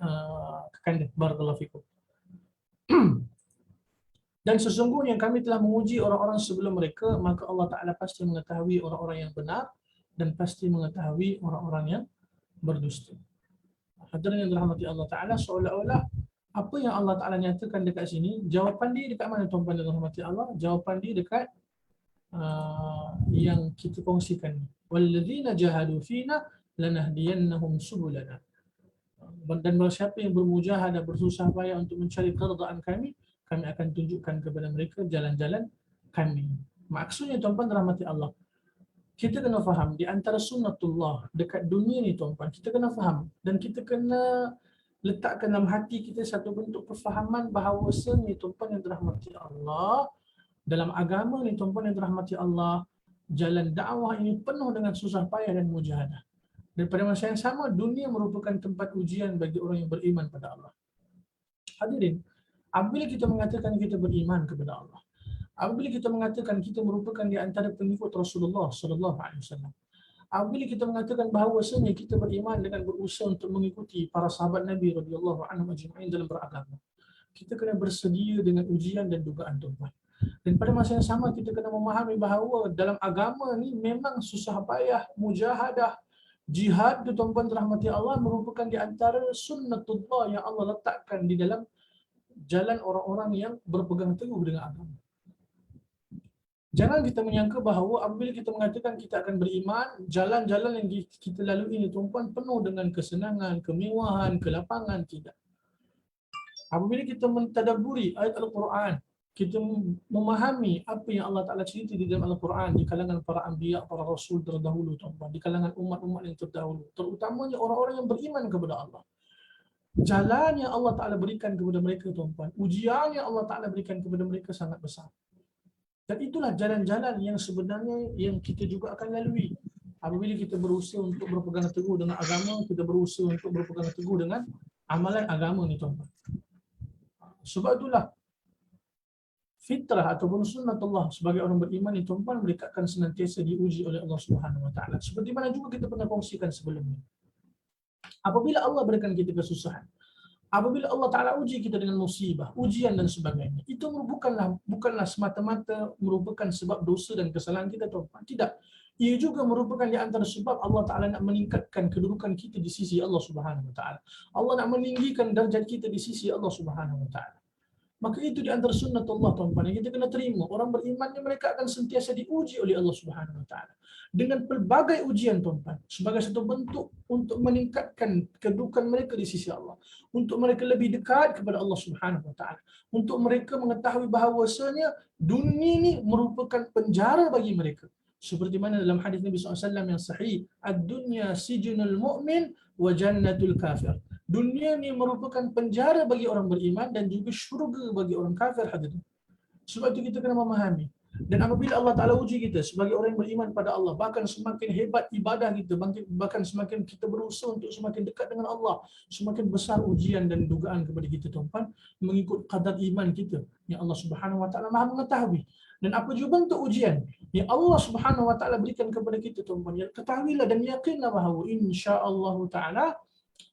Kakanda, barakallahu fikum. Dan sesungguhnya kami telah menguji orang-orang sebelum mereka, maka Allah Ta'ala pasti mengetahui orang-orang yang benar dan pasti mengetahui orang-orang yang berdusta. Hadirin yang dirahmati Allah Ta'ala, seolah-olah apa yang Allah Ta'ala nyatakan dekat sini, jawapan dia dekat mana tuan-tuan yang dirahmati Allah? Jawapan dia dekat yang kita kongsikan. Walladzina jahadu fina lanahdiyannahum subulana. Dan barang siapa yang bermujahadah, bersusah payah untuk mencari keredaan kami, kami akan tunjukkan kepada mereka jalan-jalan kami. Maksudnya tuan-tuan rahmati Allah, kita kena faham di antara sunnatullah dekat dunia ni tuan-tuan, kita kena faham dan kita kena letakkan dalam hati kita satu bentuk perfahaman bahawasanya tuan-tuan yang dirahmati Allah, dalam agama ni tuan-tuan yang dirahmati Allah, jalan dakwah ini penuh dengan susah payah dan mujahadah. Dan pada masa yang sama, dunia merupakan tempat ujian bagi orang yang beriman pada Allah. Hadirin, apabila kita mengatakan kita beriman kepada Allah, apabila kita mengatakan kita merupakan di antara pengikut Rasulullah sallallahu alaihi wasallam, apabila kita mengatakan bahawasanya kita beriman dengan berusaha untuk mengikuti para sahabat Nabi radhiyallahu anhum ajma'in dalam beragama, kita kena bersedia dengan ujian dan dugaan tuan-tuan. Dan pada masa yang sama kita kena memahami bahawa dalam agama ni memang susah payah, mujahadah, jihad tu tuan-tuan rahmati Allah merupakan di antara sunnatullah yang Allah letakkan di dalam jalan orang-orang yang berpegang teguh dengan agama. Jangan kita menyangka bahawa apabila kita mengatakan kita akan beriman, jalan-jalan yang kita lalui ini tuan-tuan penuh dengan kesenangan, kemewahan, kelapangan. Tidak. Apabila kita mentadaburi ayat Al-Quran, kita memahami apa yang Allah Ta'ala cerita di dalam Al-Quran di kalangan para anbiya, para rasul terdahulu tuan-tuan, di kalangan umat-umat yang terdahulu, terutamanya orang-orang yang beriman kepada Allah. Jalan yang Allah Ta'ala berikan kepada mereka tuan-tuan, ujian yang Allah Ta'ala berikan kepada mereka sangat besar. Dan itulah jalan-jalan yang sebenarnya yang kita juga akan lalui apabila kita berusaha untuk berpegang teguh dengan agama, kita berusaha untuk berpegang teguh dengan amalan agama ni tuan-tuan. Sebab itulah fitrah ataupun sunnatullah sebagai orang beriman ni tuan-tuan, mereka akan senantiasa diuji oleh Allah Subhanahu Wa Taala. Seperti mana juga kita pernah kongsikan sebelumnya. Apabila Allah berikan kita kesusahan, apabila Allah Ta'ala uji kita dengan musibah, ujian dan sebagainya, itu bukanlah semata-mata merupakan sebab dosa dan kesalahan kita tuan-tuan. Tidak. Ia juga merupakan di antara sebab Allah Ta'ala nak meningkatkan kedudukan kita di sisi Allah Subhanahu Wa Ta'ala. Allah nak meninggikan darjat kita di sisi Allah Subhanahu Wa Ta'ala. Maka itu di antara sunnatullah tuan-tuan yang kita kena terima. Orang beriman ni mereka akan sentiasa diuji oleh Allah Subhanahu Wa Ta'ala dengan pelbagai ujian tuan-tuan, sebagai satu bentuk untuk meningkatkan kedudukan mereka di sisi Allah, untuk mereka lebih dekat kepada Allah Subhanahu Wa Ta'ala, untuk mereka mengetahui bahawasanya dunia ni merupakan penjara bagi mereka. Seperti mana dalam hadis Nabi SAW yang sahih, ad-dunya sijnul mu'min wa jannatul kafir. Dunia ni merupakan penjara bagi orang beriman dan juga syurga bagi orang kafir. Hadirin. Sebab itu kita kena memahami. Dan apabila Allah Ta'ala uji kita sebagai orang yang beriman pada Allah, bahkan semakin hebat ibadah kita, bahkan semakin kita berusaha untuk semakin dekat dengan Allah, semakin besar ujian dan dugaan kepada kita tuan-tuan, mengikut kadar iman kita yang Allah Subhanahu Wa Ta'ala Maha mengetahui. Dan apa juga bentuk ujian, yang Allah Subhanahu wa taala berikan kepada kita, tuan-tuan. Ya, ketahuilah dan yakinlah bahawa insya-Allah taala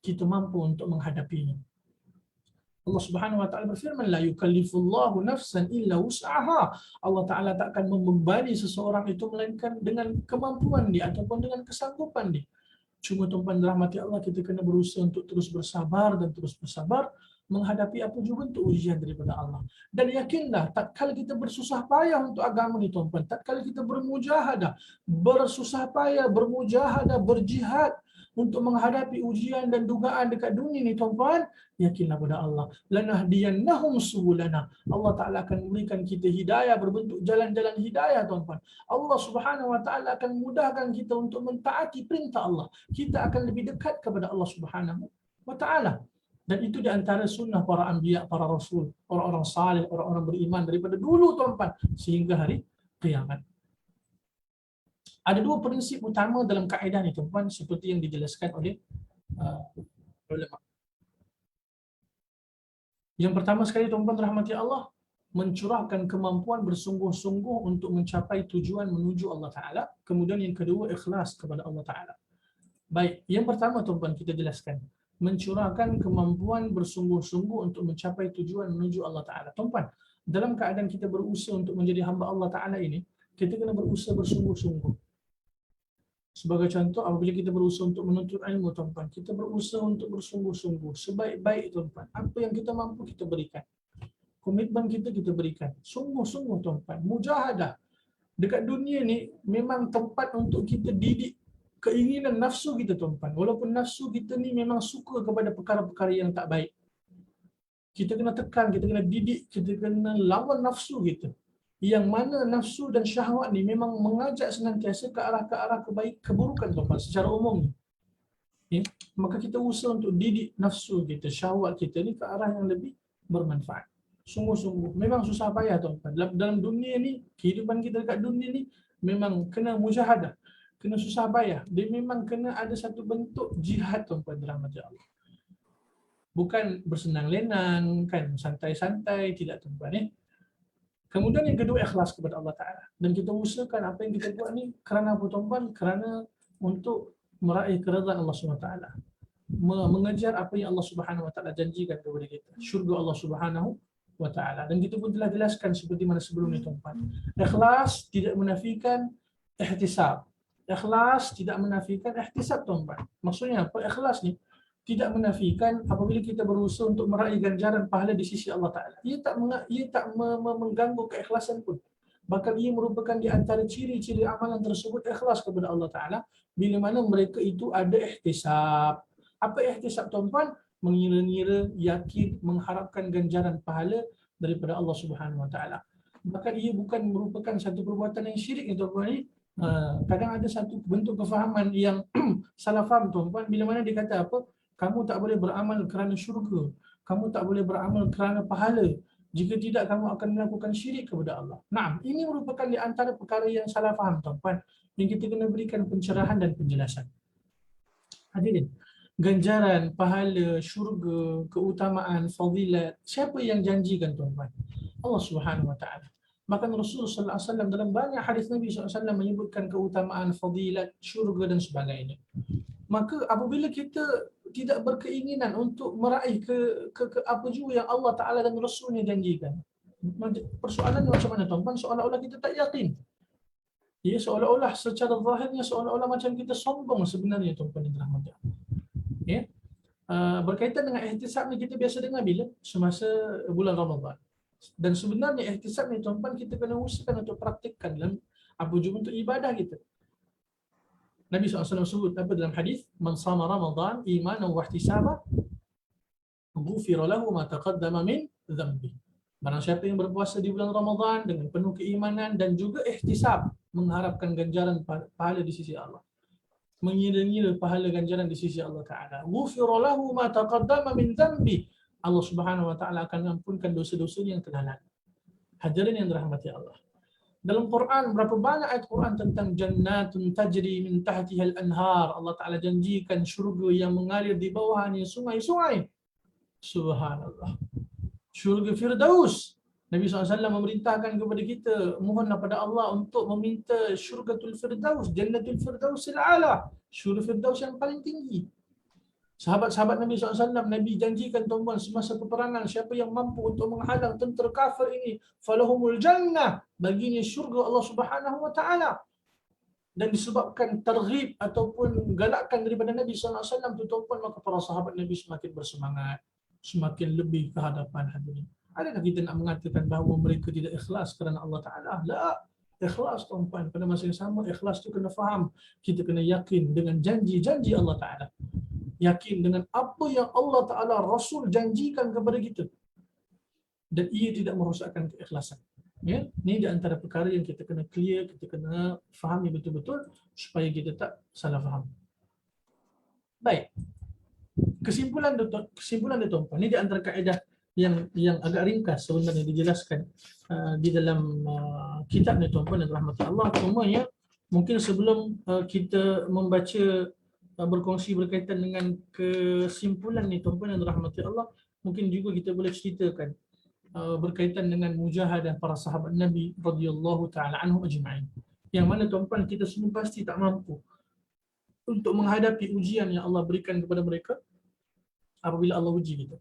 kita mampu untuk menghadapinya. Allah Subhanahu wa taala berfirman, la yukallifullahu nafsan illa wus'aha. Allah taala tak akan membebani seseorang itu melainkan dengan kemampuan dia ataupun dengan kesanggupan dia. Cuma tuan-tuan rahmati Allah, kita kena berusaha untuk terus bersabar dan terus bersabar menghadapi apa juga bentuk ujian daripada Allah. Dan yakinlah, tak kala kita bersusah payah untuk agama ni tuan-tuan, tak kala kita bermujahadah, bersusah payah, bermujahadah, berjihad untuk menghadapi ujian dan dugaan dekat dunia ni tuan-tuan, yakinlah pada Allah, lanahdiyannahum subulana. Allah Taala akan memberikan kita hidayah berbentuk jalan-jalan hidayah tuan-tuan. Allah Subhanahu wa taala akan mudahkan kita untuk mentaati perintah Allah. Kita akan lebih dekat kepada Allah Subhanahu wa taala. Dan itu di antara sunnah para anbiya, para rasul, orang-orang saleh, orang-orang beriman daripada dulu tuan-tuan sehingga hari kiamat. Ada dua prinsip utama dalam kaedah ni tuan-tuan, seperti yang dijelaskan oleh ulama. Yang pertama sekali tuan-tuan rahmati Allah, mencurahkan kemampuan bersungguh-sungguh untuk mencapai tujuan menuju Allah Ta'ala. Kemudian yang kedua, ikhlas kepada Allah Ta'ala. Baik, yang pertama tuan-tuan kita jelaskan, mencurahkan kemampuan bersungguh-sungguh untuk mencapai tujuan menuju Allah Ta'ala. Tuan-tuan, dalam keadaan kita berusaha untuk menjadi hamba Allah Ta'ala ini, kita kena berusaha bersungguh-sungguh. Sebagai contoh, apabila kita berusaha untuk menuntut ilmu tuan-tuan, kita berusaha untuk bersungguh-sungguh, sebaik-baik tuan-tuan. Apa yang kita mampu kita berikan. Komitmen kita berikan. Sungguh-sungguh tuan-tuan. Mujahadah. Dekat dunia ni memang tempat untuk kita didik keinginan nafsu kita tuan-tuan. Walaupun nafsu kita ni memang suka kepada perkara-perkara yang tak baik. Kita kena tekan, kita kena didik, kita kena lawan nafsu kita. Yang mana nafsu dan syahwat ni memang mengajak senantiasa ke arah kebaik, keburukan tuan-tuan secara umum ni. Ya? Maka kita usaha untuk didik nafsu kita, syahwat kita ni ke arah yang lebih bermanfaat. Sungguh-sungguh. Memang susah payah tuan-tuan. Dalam dunia ni, kehidupan kita dekat dunia ni memang kena mujahadah. Kena susah payah. Dia memang kena ada satu bentuk jihad tuan-tuan rahmat Allah. Bukan bersenang lenang, kan, santai-santai, tidak tuan-tuan ya. Kemudian yang kedua, ikhlas kepada Allah Ta'ala. Dan kita usahakan apa yang kita buat ni kerana apa tuan-tuan? Kerana untuk meraih keredaan Allah SWT. Mengejar apa yang Allah Subhanahu Wa Ta'ala janjikan kepada kita. Syurga Allah Subhanahu Wa Ta'ala. Dan kita pun telah jelaskan seperti mana sebelum ni tuan-tuan. Ikhlas tidak menafikan ihtisab. Ikhlas tidak menafikan ihtisab tuan-tuan. Maksudnya apa? Ikhlas ni tidak menafikan apabila kita berusaha untuk meraih ganjaran pahala di sisi Allah Ta'ala. Ia tak mengganggu keikhlasan pun. Bahkan ia merupakan di antara ciri-ciri amalan tersebut ikhlas kepada Allah Ta'ala bila mana mereka itu ada ihtisab. Apa ihtisab tuan-tuan? Mengira-ngira, yakin, mengharapkan ganjaran pahala daripada Allah Subhanahu Wa Ta'ala. Bahkan ia bukan merupakan satu perbuatan yang syirik ni tuan-tuan. Kadang ada satu bentuk kefahaman yang salah faham tuan-tuan bila mana dia kata apa? Kamu tak boleh beramal kerana syurga. Kamu tak boleh beramal kerana pahala. Jika tidak, kamu akan melakukan syirik kepada Allah. Nah, ini merupakan di antara perkara yang salah faham tuan-tuan, yang kita kena berikan pencerahan dan penjelasan. Hadirin, ganjaran, pahala, syurga, keutamaan, fadilat, siapa yang janjikan tuan-tuan? Allah Subhanahu Wa Ta'ala. Bahkan Rasulullah sallallahu alaihi wasallam dalam banyak hadis Nabi sallallahu alaihi wasallam menyebutkan keutamaan, fadilat, syurga dan sebagainya. Maka apabila kita tidak berkeinginan untuk meraih ke apa juga yang Allah Ta'ala dan Rasulnya janjikan, persoalannya macam mana tuan-tuan? Seolah-olah kita tak yakin. Ya, seolah-olah secara zahirnya seolah-olah macam kita sombong sebenarnya tuan-tuan yang dirahmati Allah. Ya. Berkaitan dengan ihtisab ni kita biasa dengar bila? Semasa bulan Ramadan. Dan sebenarnya ihtisab ni tuan-tuan kita kena usahakan untuk praktikkan dalam apa juga untuk ibadah kita. Nabi SAW sebut apa dalam hadis, man sama Ramadan imanan wa ihtisaban ghufira lahu ma taqaddama min dhanbi. Barang siapa yang berpuasa di bulan Ramadan dengan penuh keimanan dan juga ihtisab, mengharapkan ganjaran pahala di sisi Allah, mengira-ngira pahala ganjaran di sisi Allah Ta'ala, ghufira lahu ma taqaddama min dhanbi, Allah Subhanahu Wa Ta'ala akan ampunkan dosa-dosa yang telah lalu. Hadirin yang dirahmati Allah. Dalam Quran, berapa banyak ayat Quran tentang jannatun tajri min tahtiha al-anhar. Allah Ta'ala janjikan syurga yang mengalir di bawahnya sungai-sungai. Subhanallah. Syurga Firdaus. Nabi SAW memerintahkan kepada kita, mohonlah pada Allah untuk meminta syurgatul firdaus, jannatul firdausil a'la, syurga firdaus yang paling tinggi. Sahabat-sahabat Nabi SAW, Nabi janjikan tuan-tuan semasa peperangan, siapa yang mampu untuk menghalang tentera kafir ini, falahumul jannah, baginya syurga Allah Subhanahu wa taala. Dan disebabkan targhib ataupun galakkan daripada Nabi SAW tu tuan-tuan, maka para sahabat Nabi semakin bersemangat, semakin lebih ke hadapan hadirin. Adakah kita nak mengatakan bahawa mereka tidak ikhlas kerana Allah Ta'ala? La, ikhlas tuan-tuan. Pada masa yang sama, ikhlas tu kena faham. Kita kena yakin dengan janji-janji Allah Ta'ala. Yakin dengan apa yang Allah Ta'ala Rasul janjikan kepada kita. Dan ia tidak merosakkan keikhlasan. Ya, ini di antara perkara yang kita kena clear, kita kena fahami betul-betul supaya kita tak salah faham. Baik. Kesimpulan dia tuan-tuan, ini di antara kaedah yang agak ringkas sebenarnya dijelaskan di dalam kitab ni tuan-tuan dan rahmat Allah. Cumanya mungkin sebelum kita membaca berkongsi berkaitan dengan kesimpulan ni tuan-tuan dan rahmat Allah, mungkin juga kita boleh ceritakan berkaitan dengan mujahadah para sahabat Nabi radhiyallahu taala anhum ajma'in. Yang mana tuan-tuan kita semua pasti tak mampu untuk menghadapi ujian yang Allah berikan kepada mereka apabila Allah uji kita.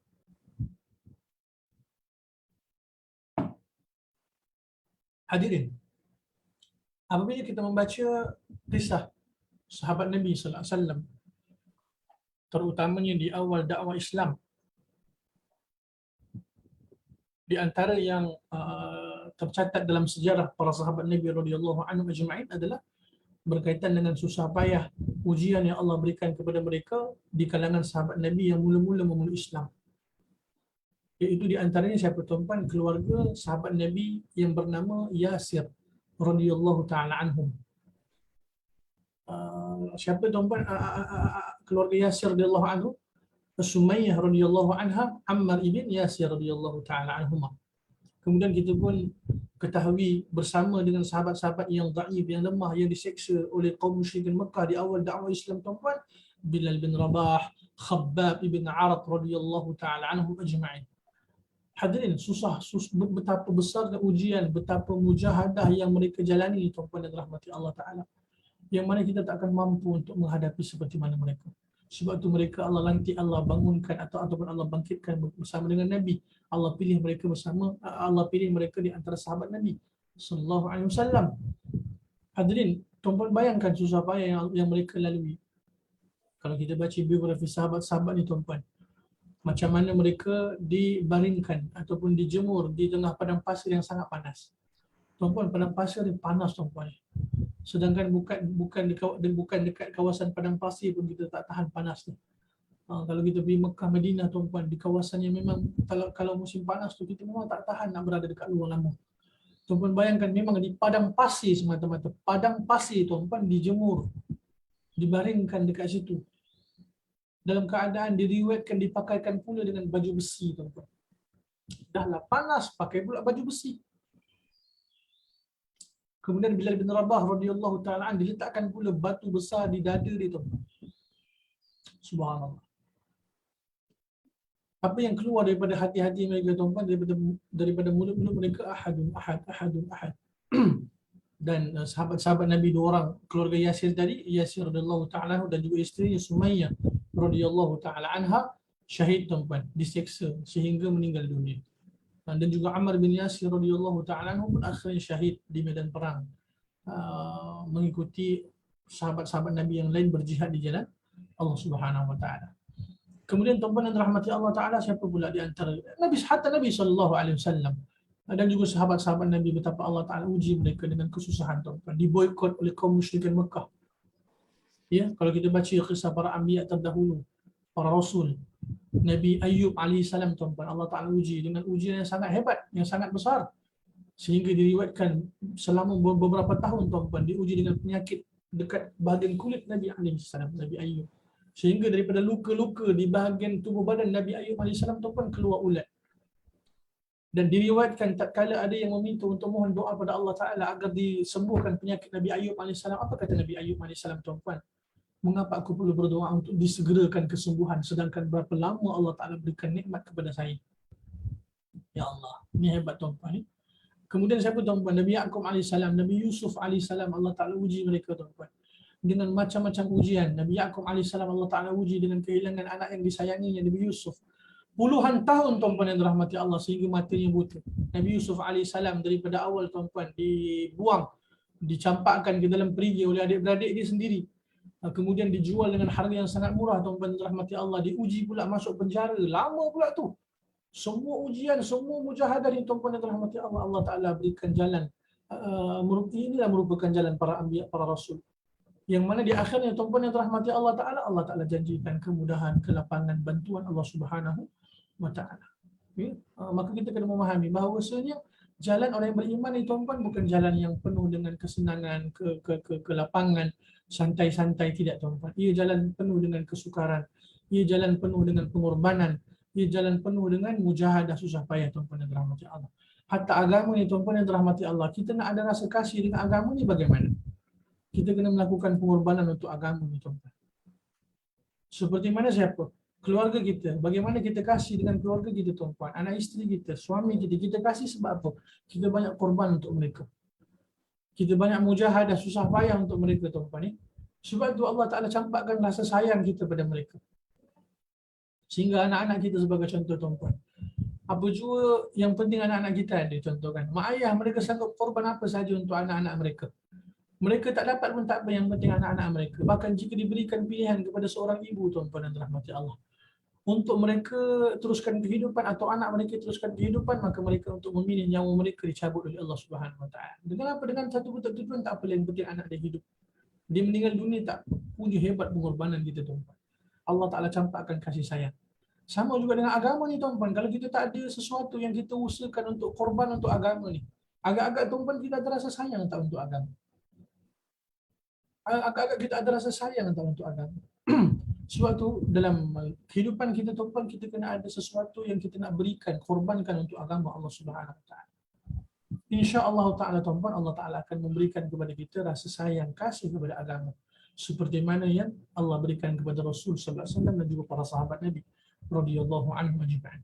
Hadirin, apabila kita membaca kisah sahabat Nabi sallallahu alaihi wasallam, terutamanya di awal dakwah Islam, di antara yang tercatat dalam sejarah para sahabat Nabi radhiyallahu anhum ajma'in adalah berkaitan dengan susah payah ujian yang Allah berikan kepada mereka di kalangan sahabat Nabi yang mula-mula memeluk Islam. Iaitu di antaranya siapa tuan-tuan? Keluarga sahabat Nabi yang bernama Yasir radhiyallahu taala anhum. Siapa tuan-tuan keluarga Yasir radhiyallahu anhu? Sumayyah radhiyallahu anha, Ammar ibn Yasir radhiyallahu taala anhuma. Kemudian kita pun ketahui bersama dengan sahabat-sahabat yang dhaif, yang lemah, yang diseksa oleh kaum musyrikin Mekah di awal dakwah Islam tuan-tuan, Bilal bin Rabah, Khabbab ibn Arat radhiyallahu taala anhum ajma'in. Hadirin, betapa besar ujian, betapa mujahadah yang mereka jalani tuan-tuan dan rahmati Allah Ta'ala, yang mana kita tak akan mampu untuk menghadapi seperti mana mereka. Sebab tu mereka Allah lantik, Allah bangunkan ataupun Allah bangkitkan bersama dengan Nabi. Allah pilih mereka bersama, Allah pilih mereka di antara sahabat Nabi sallallahu alaihi wasallam. Hadirin, tuan-tuan bayangkan susah payah yang mereka lalui. Kalau kita baca biografi sahabat-sahabat ni tuan-tuan, macam mana mereka dibaringkan ataupun dijemur di tengah padang pasir yang sangat panas. Tuan-tuan, padang pasir ni panas tuan-tuan. Sedangkan bukan dekat kawasan padang pasir pun kita tak tahan panas ni. Kalau kita pergi Mekah, Madinah tuan-tuan, di kawasan yang memang kalau musim panas tu kita memang tak tahan nak berada dekat luar lama. Tuan-tuan bayangkan memang di padang pasir semata-mata. Padang pasir tuan-tuan dijemur, dibaringkan dekat situ. Dalam keadaan diriwayatkan dipakaikan pula dengan baju besi tuan-tuan. Dahlah panas pakai pula baju besi. Kemudian Bilal bin Rabah radhiyallahu taala an diletakkan pula batu besar di dada dia tuan-tuan. Subhanallah. Apa yang keluar daripada hati-hati mereka tuan-tuan, daripada mulut-mulut mereka ahadun ahad. Dan sahabat-sahabat Nabi dua orang, keluarga Yasir tadi, Yasir radhiyallahu taala dan juga isterinya Sumayyah radhiyallahu taala anha syahid tuan-tuan, diseksa sehingga meninggal dunia. Dan juga Ammar bin Yasir radhiyallahu taala anhu pun akhirnya syahid di medan perang, mengikuti sahabat-sahabat Nabi yang lain berjihad di jalan Allah Subhanahu wa taala. Kemudian tuan-tuan dan rahmati Allah taala, siapa pula di antara Nabi sallallahu alaihi wasallam dan juga sahabat-sahabat Nabi, betapa Allah taala uji mereka dengan kesusahan tuan-tuan, diboikot oleh kaum musyrikin Mekah. Ya, kalau kita baca kisah para anbiya terdahulu, para rasul, Nabi Ayyub alaihissalam tuan-tuan, Allah Ta'ala uji dengan ujian yang sangat hebat, yang sangat besar, sehingga diriwayatkan selama beberapa tahun tuan-tuan diuji dengan penyakit dekat bahagian kulit Nabi alaihissalam, Nabi Ayyub, sehingga daripada luka-luka di bahagian tubuh badan Nabi Ayyub alaihissalam tuan-tuan keluar ulat. Dan diriwayatkan tatkala ada yang meminta untuk mohon doa pada Allah Ta'ala agar disembuhkan penyakit Nabi Ayyub alaihissalam, apa kata Nabi Ayyub alaihissalam tuan-tuan? Mengapa aku perlu berdoa untuk disegerakan kesembuhan sedangkan berapa lama Allah Ta'ala berikan nikmat kepada saya? Ya Allah, ini hebat tuan-tuan ni. Kemudian siapa tuan-tuan? Nabi Yaqub alaihissalam, Nabi Yusuf alaihissalam, Allah Ta'ala uji mereka tuan-tuan. Dengan macam-macam ujian. Nabi Yaqub alaihissalam, Allah Ta'ala uji dengan kehilangan anak yang disayanginya, Nabi Yusuf. Puluhan tahun tuan-tuan yang dirahmati Allah sehingga matanya buta. Nabi Yusuf alaihissalam daripada awal tuan-tuan dibuang, dicampakkan ke dalam perigi oleh adik-beradik dia sendiri. Kemudian dijual dengan harga yang sangat murah tuan-tuan yang dirahmati Allah. Diuji pula masuk penjara. Lama pula tu. Semua ujian, semua mujahadah yang tuan-tuan yang dirahmati Allah, Allah Ta'ala berikan jalan. Inilah merupakan jalan para anbiya, para rasul. Yang mana di akhirnya tuan-tuan yang dirahmati Allah Ta'ala, Allah Ta'ala janjikan kemudahan, kelapangan, bantuan Allah Subhanahu wa Ta'ala. Okay? Maka kita kena memahami bahawasanya jalan orang yang beriman ni tuan-tuan bukan jalan yang penuh dengan kesenangan, kelapangan, santai-santai, tidak tuan-tuan. Ia jalan penuh dengan kesukaran. Ia jalan penuh dengan pengorbanan. Ia jalan penuh dengan mujahadah, susah payah tuan-tuan yang dirahmati Allah. Hatta agama ni tuan-tuan yang dirahmati Allah, kita nak ada rasa kasih dengan agama ni bagaimana? Kita kena melakukan pengorbanan untuk agama ni tuan-tuan. Seperti mana siapa? Keluarga kita. Bagaimana kita kasih dengan keluarga kita tuan-tuan? Anak isteri kita, suami kita. Kita kasih sebab apa? Kita banyak korban untuk mereka. Kita banyak mujahadah, susah payah untuk mereka tuan-tuan ni. Sebab itu Allah Ta'ala campakkan rasa sayang kita pada mereka. Sehingga anak-anak kita sebagai contoh tuan-tuan. Apa juga yang penting anak-anak kita ada contohkan. Mak ayah mereka sanggup korban apa saja untuk anak-anak mereka. Mereka tak dapat pun tak apa, yang penting anak-anak mereka. Bahkan jika diberikan pilihan kepada seorang ibu tuan-tuan dan rahmati Allah, untuk mereka teruskan kehidupan atau anak mereka teruskan kehidupan, maka mereka untuk memilih nyawa mereka dicabut oleh Allah Subhanahu Wa Taala. Dengan apa? Dengan satu tujuan, tak apa, yang penting anak dia hidup. Dia meninggal dunia tak punya hebat pengorbanan kita tuan-tuan. Allah Ta'ala campakkan kasih sayang. Sama juga dengan agama ni tuan-tuan. Kalau kita tak ada sesuatu yang kita usahakan untuk korban untuk agama ni, agak-agak tuan-tuan kita ada rasa sayang tak untuk agama. Agak-agak kita ada rasa sayang tak untuk agama. Sebab tu dalam kehidupan kita tuan-tuan, kita kena ada sesuatu yang kita nak berikan, korbankan untuk agama Allah Subhanahu Wa Taala. Insya-Allah Ta'ala tuan-tuan, Allah Ta'ala akan memberikan kepada kita rasa sayang, kasih kepada agama. Seperti mana yang Allah berikan kepada Rasul Sallallahu Alaihi Wasallam dan juga para sahabat Nabi radhiyallahu anhum ajma'in.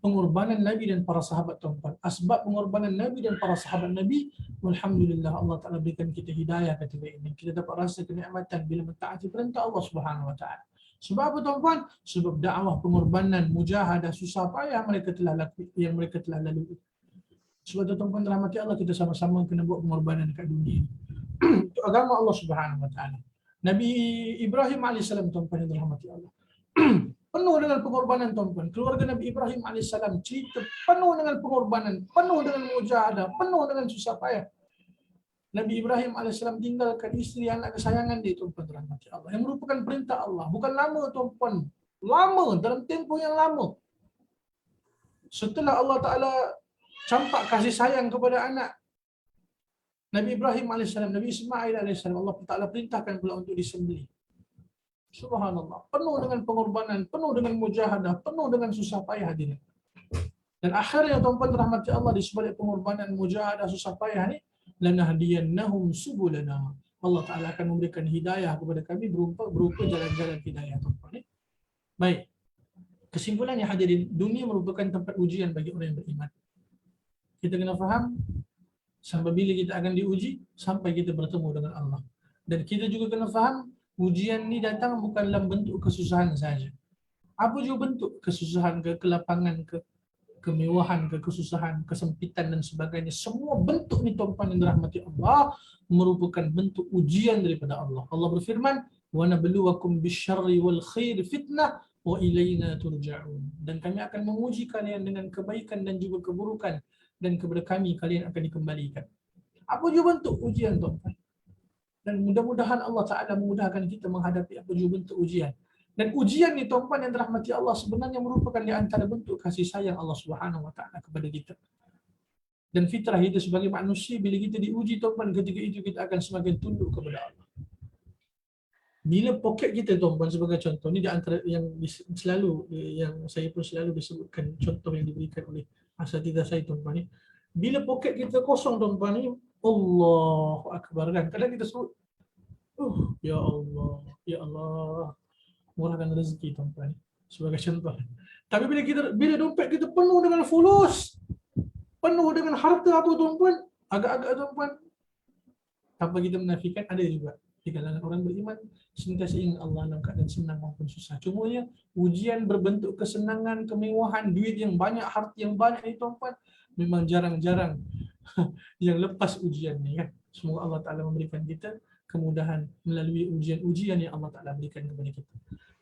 Pengorbanan Nabi dan para sahabat tuan-tuan. Asbab pengorbanan Nabi dan para sahabat Nabi, alhamdulillah Allah Ta'ala berikan kita hidayah ketika ini. Kita dapat rasa kenikmatan bila mentaati perintah Allah Subhanahu Wa Ta'ala. Sebab apa tuan-tuan? Sebab dakwah, pengorbanan, mujahadah, susah payah mereka telah lalui. Sebab tu tuan-tuan rahmati Allah, kita sama-sama kena buat pengorbanan dekat dunia ini. Untuk agama Allah Subhanahu Wa Ta'ala. Nabi Ibrahim AS tuan-tuan yang dirahmati Allah. Penuh dengan pengorbanan tuan-tuan. Keluarga Nabi Ibrahim AS cerita penuh dengan pengorbanan, penuh dengan mujahadah, penuh dengan susah payah. Nabi Ibrahim AS tinggalkan isteri anak kesayangan dia tuan-tuan dirahmati Allah. Yang merupakan perintah Allah. Bukan lama tuan-tuan. Lama, dalam tempoh yang lama. Setelah Allah Ta'ala campak kasih sayang kepada anak Nabi Ibrahim AS, Nabi Ismail AS, Allah Ta'ala perintahkan pula untuk disembelih. Subhanallah. Penuh dengan pengorbanan, penuh dengan mujahadah, penuh dengan susah payah hadirin. Dan akhirnya tuan-tuan rahmati Allah, di sebalik pengorbanan, mujahadah, susah payah ni, lanahdiyannahum subulana. Allah Ta'ala akan memberikan hidayah kepada kami berupa jalan-jalan hidayah tuan-tuan ni. Baik. Kesimpulannya hadirin, dunia merupakan tempat ujian bagi orang yang beriman. Kita kena faham sampai bila kita akan diuji, sampai kita bertemu dengan Allah. Dan kita juga kena faham ujian ni datang bukan dalam bentuk kesusahan saja. Apa juga bentuk kesusahan, kelapangan, kemewahan, kesusahan, kesempitan dan sebagainya. Semua bentuk ni tuan-tuan yang dirahmati Allah merupakan bentuk ujian daripada Allah. Allah berfirman, "Wa nabluwakum bisyarri wal khair fitnah wa ilaina turja'un." Dan kami akan menguji kalian dengan kebaikan dan juga keburukan, dan kepada kami kalian akan dikembalikan. Apa juga bentuk ujian tuan-tuan. Dan mudah-mudahan Allah Ta'ala memudahkan kita menghadapi apa juga bentuk ujian. Dan ujian ni tuan-tuan yang dirahmati Allah sebenarnya merupakan di antara bentuk kasih sayang Allah Subhanahu Wa Ta'ala kepada kita. Dan fitrah kita sebagai manusia, bila kita diuji tuan-tuan, ketika itu kita akan semakin tunduk kepada Allah. Bila poket kita tuan-tuan sebagai contoh, ni di antara yang selalu, yang saya pun selalu disebutkan contoh yang diberikan oleh asatidzah saya tuan-tuan ni. Bila poket kita kosong tuan-tuan ni, Allahu Akbar kan. Kadang kita sebut, ya Allah, ya Allah, murahkan rezeki tuan-tuan ni. Sebagai contoh. Tapi bila dompet kita penuh dengan fulus, penuh dengan harta apa tuan-tuan, agak-agak tuan-tuan, tanpa kita menafikan ada juga di kalangan orang beriman sentiasa ingat Allah dalam keadaan senang maupun susah. Cumanya ujian berbentuk kesenangan, kemewahan, duit yang banyak, harta yang banyak ni tuan-tuan, memang jarang-jarang yang lepas ujian ni kan. Semoga Allah Ta'ala memberikan kita kemudahan melalui ujian-ujian yang Allah Ta'ala berikan kepada kita.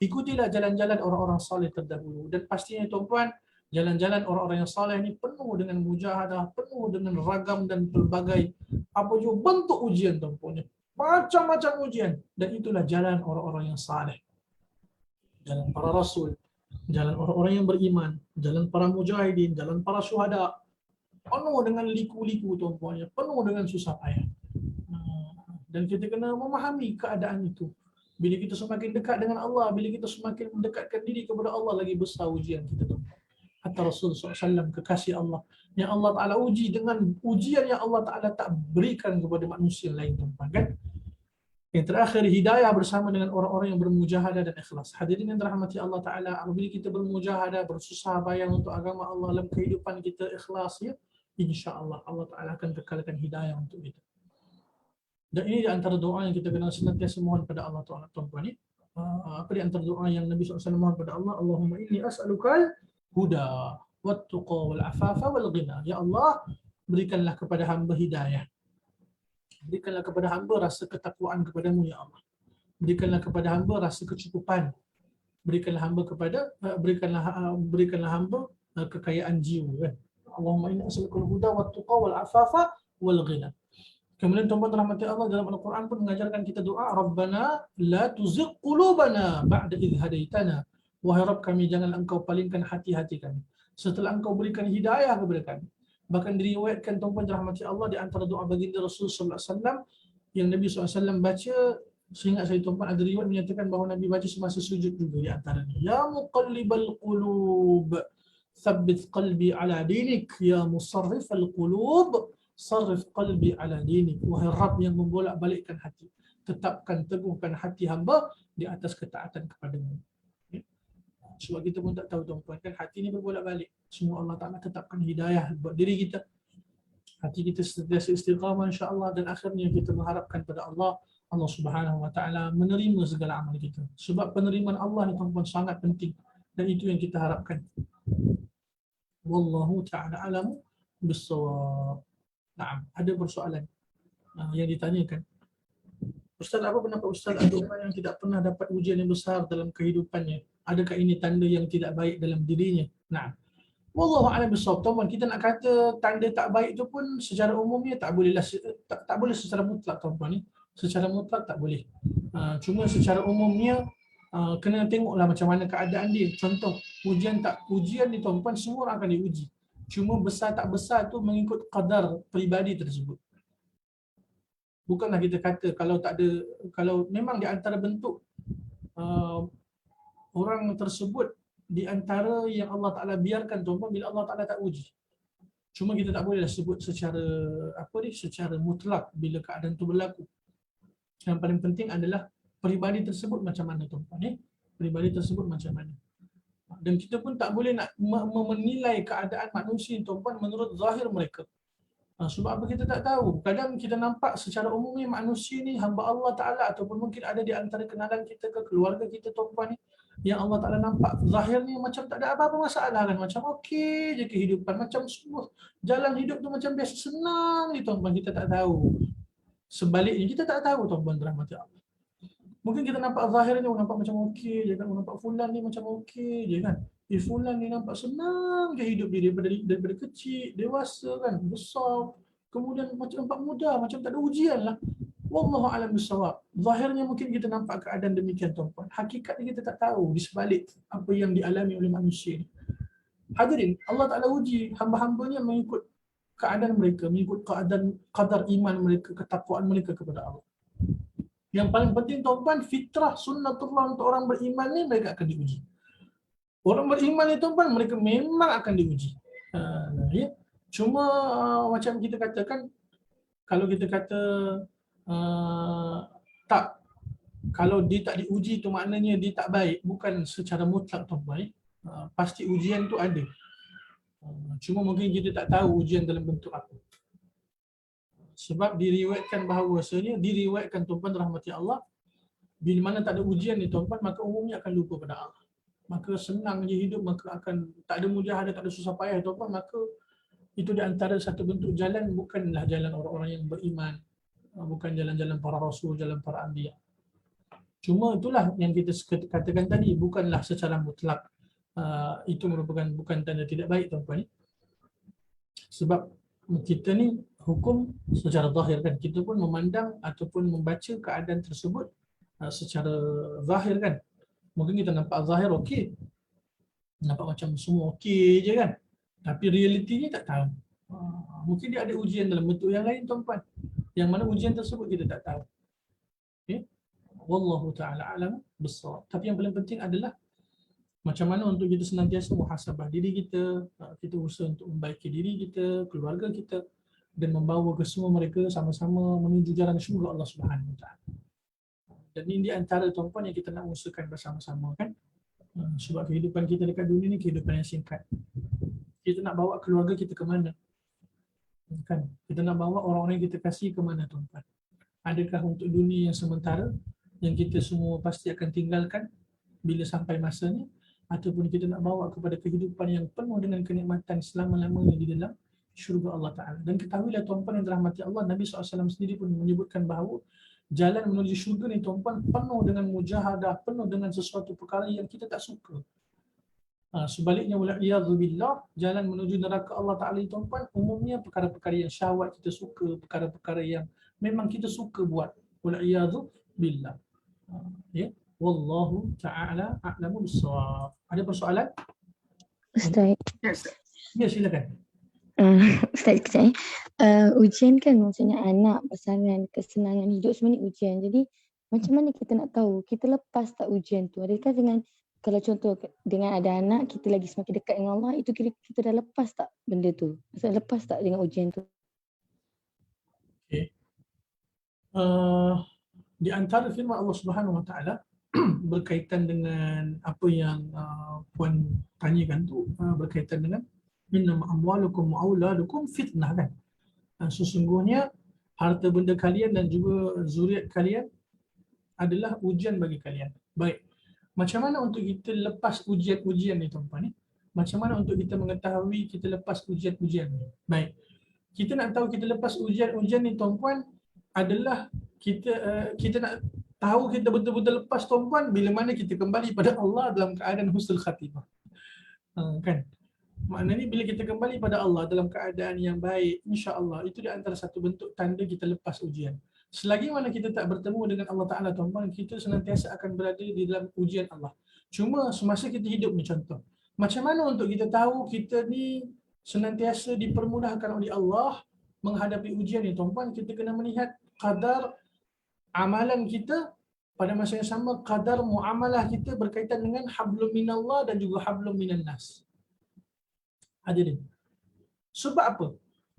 Ikutilah jalan-jalan orang-orang saleh terdahulu, dan pastinya tuan-tuan, jalan-jalan orang-orang yang saleh ni penuh dengan mujahadah, penuh dengan ragam dan pelbagai apa juga bentuk ujian tuan-tuan. Macam-macam ujian, dan itulah jalan orang-orang yang saleh. Jalan para rasul, jalan orang-orang yang beriman, jalan para mujahidin, jalan para syuhada. Penuh dengan liku-liku tuan-tuan, penuh dengan susah payah. Dan kita kena memahami keadaan itu. Bila kita semakin dekat dengan Allah, bila kita semakin mendekatkan diri kepada Allah, lagi besar ujian kita tuan-tuan. Hatta Rasulullah SAW, kekasih Allah, yang Allah Ta'ala uji dengan ujian yang Allah Ta'ala tak berikan kepada manusia lain tuan-tuan kan. Yang terakhir, hidayah bersama dengan orang-orang yang bermujahadah dan ikhlas. Hadirin yang dirahmati Allah Ta'ala, apabila kita bermujahadah, bersusah payah untuk agama Allah dalam kehidupan kita ikhlas, ya, insya-Allah Allah Ta'ala akan kekalkan hidayah untuk kita. Dan ini di antara doa yang kita kena senantiasa mohon pada Allah Ta'ala tuan-tuan ni. Apa di antara doa yang Nabi SAW mohon pada Allah? Allahumma inni as'alukal huda wattuqa wal afafa wal ghina. Ya Allah, berikanlah kepada hamba hidayah. Berikanlah kepada hamba rasa ketakwaan kepadamu ya Allah. Berikanlah kepada hamba rasa kecukupan. Berikanlah hamba kekayaan jiwa kan. Allahumma inni as'alukal huda wattuqa wal afafa wal ghina. Kemudian tuan-tuan rahmati Allah, dalam Al-Quran pun mengajarkan kita doa, Rabbana la tuzigh qulubana ba'da idh hadaitana. Wahai Rabb kami, jangan engkau palingkan hati-hati kami setelah engkau berikan hidayah kepada kami. Bahkan diriwayatkan tuan-tuan rahmati Allah, di antara doa baginda Rasul sallallahu alaihi wasallam yang Nabi SAW baca, seingat saya tuan-tuan, ada riwayat menyatakan bahawa Nabi baca semasa sujud juga di antaranya. Ya muqallibal qulub, thabbit qalbi ala dinik, ya musarrifal qulub, sarrif qalbi ala dinik. Wahai Rabb yang membolak-balikkan hati, tetapkan, teguhkan hati hamba di atas ketaatan kepadamu. Sebab kita pun tak tahu tuan-tuan kan, hati ni berbolak-balik. Semua Allah Ta'ala tetapkan hidayah buat diri kita. Hati kita sentiasa istiqamah insya-Allah, dan akhirnya kita mengharapkan pada Allah Subhanahu Wa Ta'ala menerima segala amal kita. Sebab penerimaan Allah ni tuan-tuan sangat penting, dan itu yang kita harapkan. Wallahu ta'ala alamu bis-shawab. Naam, ada persoalan yang ditanyakan. Ustaz, apa pendapat Ustaz ada orang yang tidak pernah dapat ujian yang besar dalam kehidupannya? Adakah ini tanda yang tidak baik dalam dirinya? Nah, wallahu a'lam bissawab. Tuan, kita nak kata tanda tak baik tu pun secara umumnya tak bolehlah, tak boleh secara mutlak tuan-tuan ni. Secara mutlak tak boleh. Cuma secara umumnya kena tengoklah macam mana keadaan dia. Contoh, ujian ni tuan-tuan semua orang akan diuji. Cuma besar tak besar tu mengikut qadar peribadi tersebut. Bukanlah kita kata kalau memang di antara bentuk orang tersebut, di antara yang Allah Ta'ala biarkan tuan-tuan bila Allah Ta'ala tak uji. Cuma kita tak boleh sebut secara mutlak bila keadaan itu berlaku. Yang paling penting adalah peribadi tersebut macam mana tuan-tuan. Peribadi tersebut macam mana. Dan kita pun tak boleh nak menilai keadaan manusia tuan-tuan menurut zahir mereka. Sebab apa kita tak tahu. Kadang kita nampak secara umumnya manusia ni hamba Allah Ta'ala, ataupun mungkin ada di antara kenalan kita ke keluarga kita tuan-tuan ni, yang Allah Ta'ala nampak zahirnya macam tak ada apa-apa masalah kan. Macam okey je kehidupan, macam semua jalan hidup tu macam biasa, senang je tuan-tuan. Kita tak tahu. Sebaliknya kita tak tahu tuan-tuan rahmati Allah. Mungkin kita nampak zahirnya nampak macam okey je kan. Nampak fulan ni macam okey je kan. Fulan ni nampak senang je hidup dia daripada kecil, dewasa kan, besar. Kemudian macam nampak muda, macam tak ada ujian lah. Wallahu a'lam bissawab. Zahirnya mungkin kita nampak keadaan demikian tuan-tuan. Hakikatnya kita tak tahu di sebalik apa yang dialami oleh manusia ni. Hadirin, Allah Ta'ala uji hamba-hambanya mengikut keadaan mereka, mengikut keadaan kadar iman mereka, ketakwaan mereka kepada Allah. Yang paling penting tuan-tuan, fitrah sunnatullah untuk orang beriman ni mereka akan diuji. Orang beriman ni tuan-tuan, mereka memang akan diuji. Ya. Cuma macam kita katakan, kalau kita kata kalau dia tak diuji tu maknanya dia tak baik, bukan secara mutlak tuan-tuan. pasti ujian tu ada. Cuma mungkin kita tak tahu ujian dalam bentuk apa. Sebab diriwayatkan bahawasanya, diriwayatkan tuan-tuan rahmati Allah, bila mana tak ada ujian ni tuan-tuan, maka umumnya akan lupa pada Allah. Maka senang je hidup, maka akan tak ada mujahadah, tak ada susah payah tuan-tuan, maka itu di antara satu bentuk jalan, bukanlah jalan orang-orang yang beriman, bukan jalan-jalan para rasul, jalan para anbiya. Cuma itulah yang kita katakan tadi, bukanlah secara mutlak itu merupakan bukan tanda tidak baik tuan-tuan. Sebab kita ni hukum secara zahir kan, kita pun memandang ataupun membaca keadaan tersebut secara zahir kan. Mungkin kita nampak zahir okey, nampak macam semua okey je kan, tapi realitinya tak tahu. Mungkin dia ada ujian dalam bentuk yang lain tuan-tuan, yang mana ujian tersebut kita tak tahu. Okay? Wallahu ta'ala alam bissawab. Tapi yang paling penting adalah macam mana untuk kita senantiasa muhasabah diri kita, kita usaha untuk membaiki diri kita, keluarga kita, dan membawa ke semua mereka sama-sama menuju jalan syurga Allah Subhanahu Wa Taala. Dan ini di antara tuan-tuan yang kita nak usahakan bersama-sama kan. Sebab kehidupan kita dekat dunia ni kehidupan yang singkat. Kita nak bawa keluarga kita ke mana? Kan? Kita nak bawa orang-orang yang kita kasih ke mana tuan-tuan? Adakah untuk dunia yang sementara yang kita semua pasti akan tinggalkan bila sampai masanya, ataupun kita nak bawa kepada kehidupan yang penuh dengan kenikmatan selama-lamanya di dalam syurga Allah Ta'ala. Dan ketahuilah tuan-tuan yang dirahmati Allah, Nabi SAW sendiri pun menyebutkan bahawa jalan menuju syurga ni tuan-tuan penuh dengan mujahadah, penuh dengan sesuatu perkara yang kita tak suka. Sebaliknya wal'iyadzubillah, jalan menuju neraka Allah Ta'ala tuan-tuan umumnya perkara-perkara yang syahwat kita suka, perkara-perkara yang memang kita suka buat. Wal'iyadzubillah. Ya. Wallahu ta'ala a'lamu bissawab. Ada persoalan? Ustaz. Ya, silakan. Ustaz kejap ujian kan maksudnya anak, pasangan, kesenangan hidup semua ni ujian. Jadi macam mana kita nak tahu kita lepas tak ujian tu? Adakah dengan, kalau contoh dengan ada anak, kita lagi semakin dekat dengan Allah, itu kita dah lepas tak benda tu? Maksudnya lepas tak dengan ujian tu? Okay. Di antara firman Allah Subhanahu Wa Taala berkaitan dengan apa yang puan tanyakan tu, berkaitan dengan innama amwalukum wa auladukum fitnah kan. Sesungguhnya harta benda kalian dan juga zuriat kalian adalah ujian bagi kalian. Baik. Macam mana untuk kita lepas ujian-ujian ni tuan-tuan ni? Macam mana untuk kita mengetahui kita lepas ujian-ujian ni? Baik. Kita nak tahu kita lepas ujian-ujian ni tuan-tuan adalah kita nak tahu kita betul-betul lepas tuan-tuan bila mana kita kembali pada Allah dalam keadaan husnul khatimah. Kan? Maknanya bila kita kembali pada Allah dalam keadaan yang baik, insya-Allah itu di antara satu bentuk tanda kita lepas ujian. Selagi mana kita tak bertemu dengan Allah Ta'ala tuan-tuan, kita senantiasa akan berada di dalam ujian Allah. Cuma semasa kita hidup ni contoh, macam mana untuk kita tahu kita ni senantiasa dipermudahkan oleh Allah menghadapi ujian ni tuan-tuan? Kita kena melihat kadar amalan kita, pada masa yang sama kadar muamalah kita berkaitan dengan hablum minallah dan juga hablum minan nas. Hadirin. Sebab apa?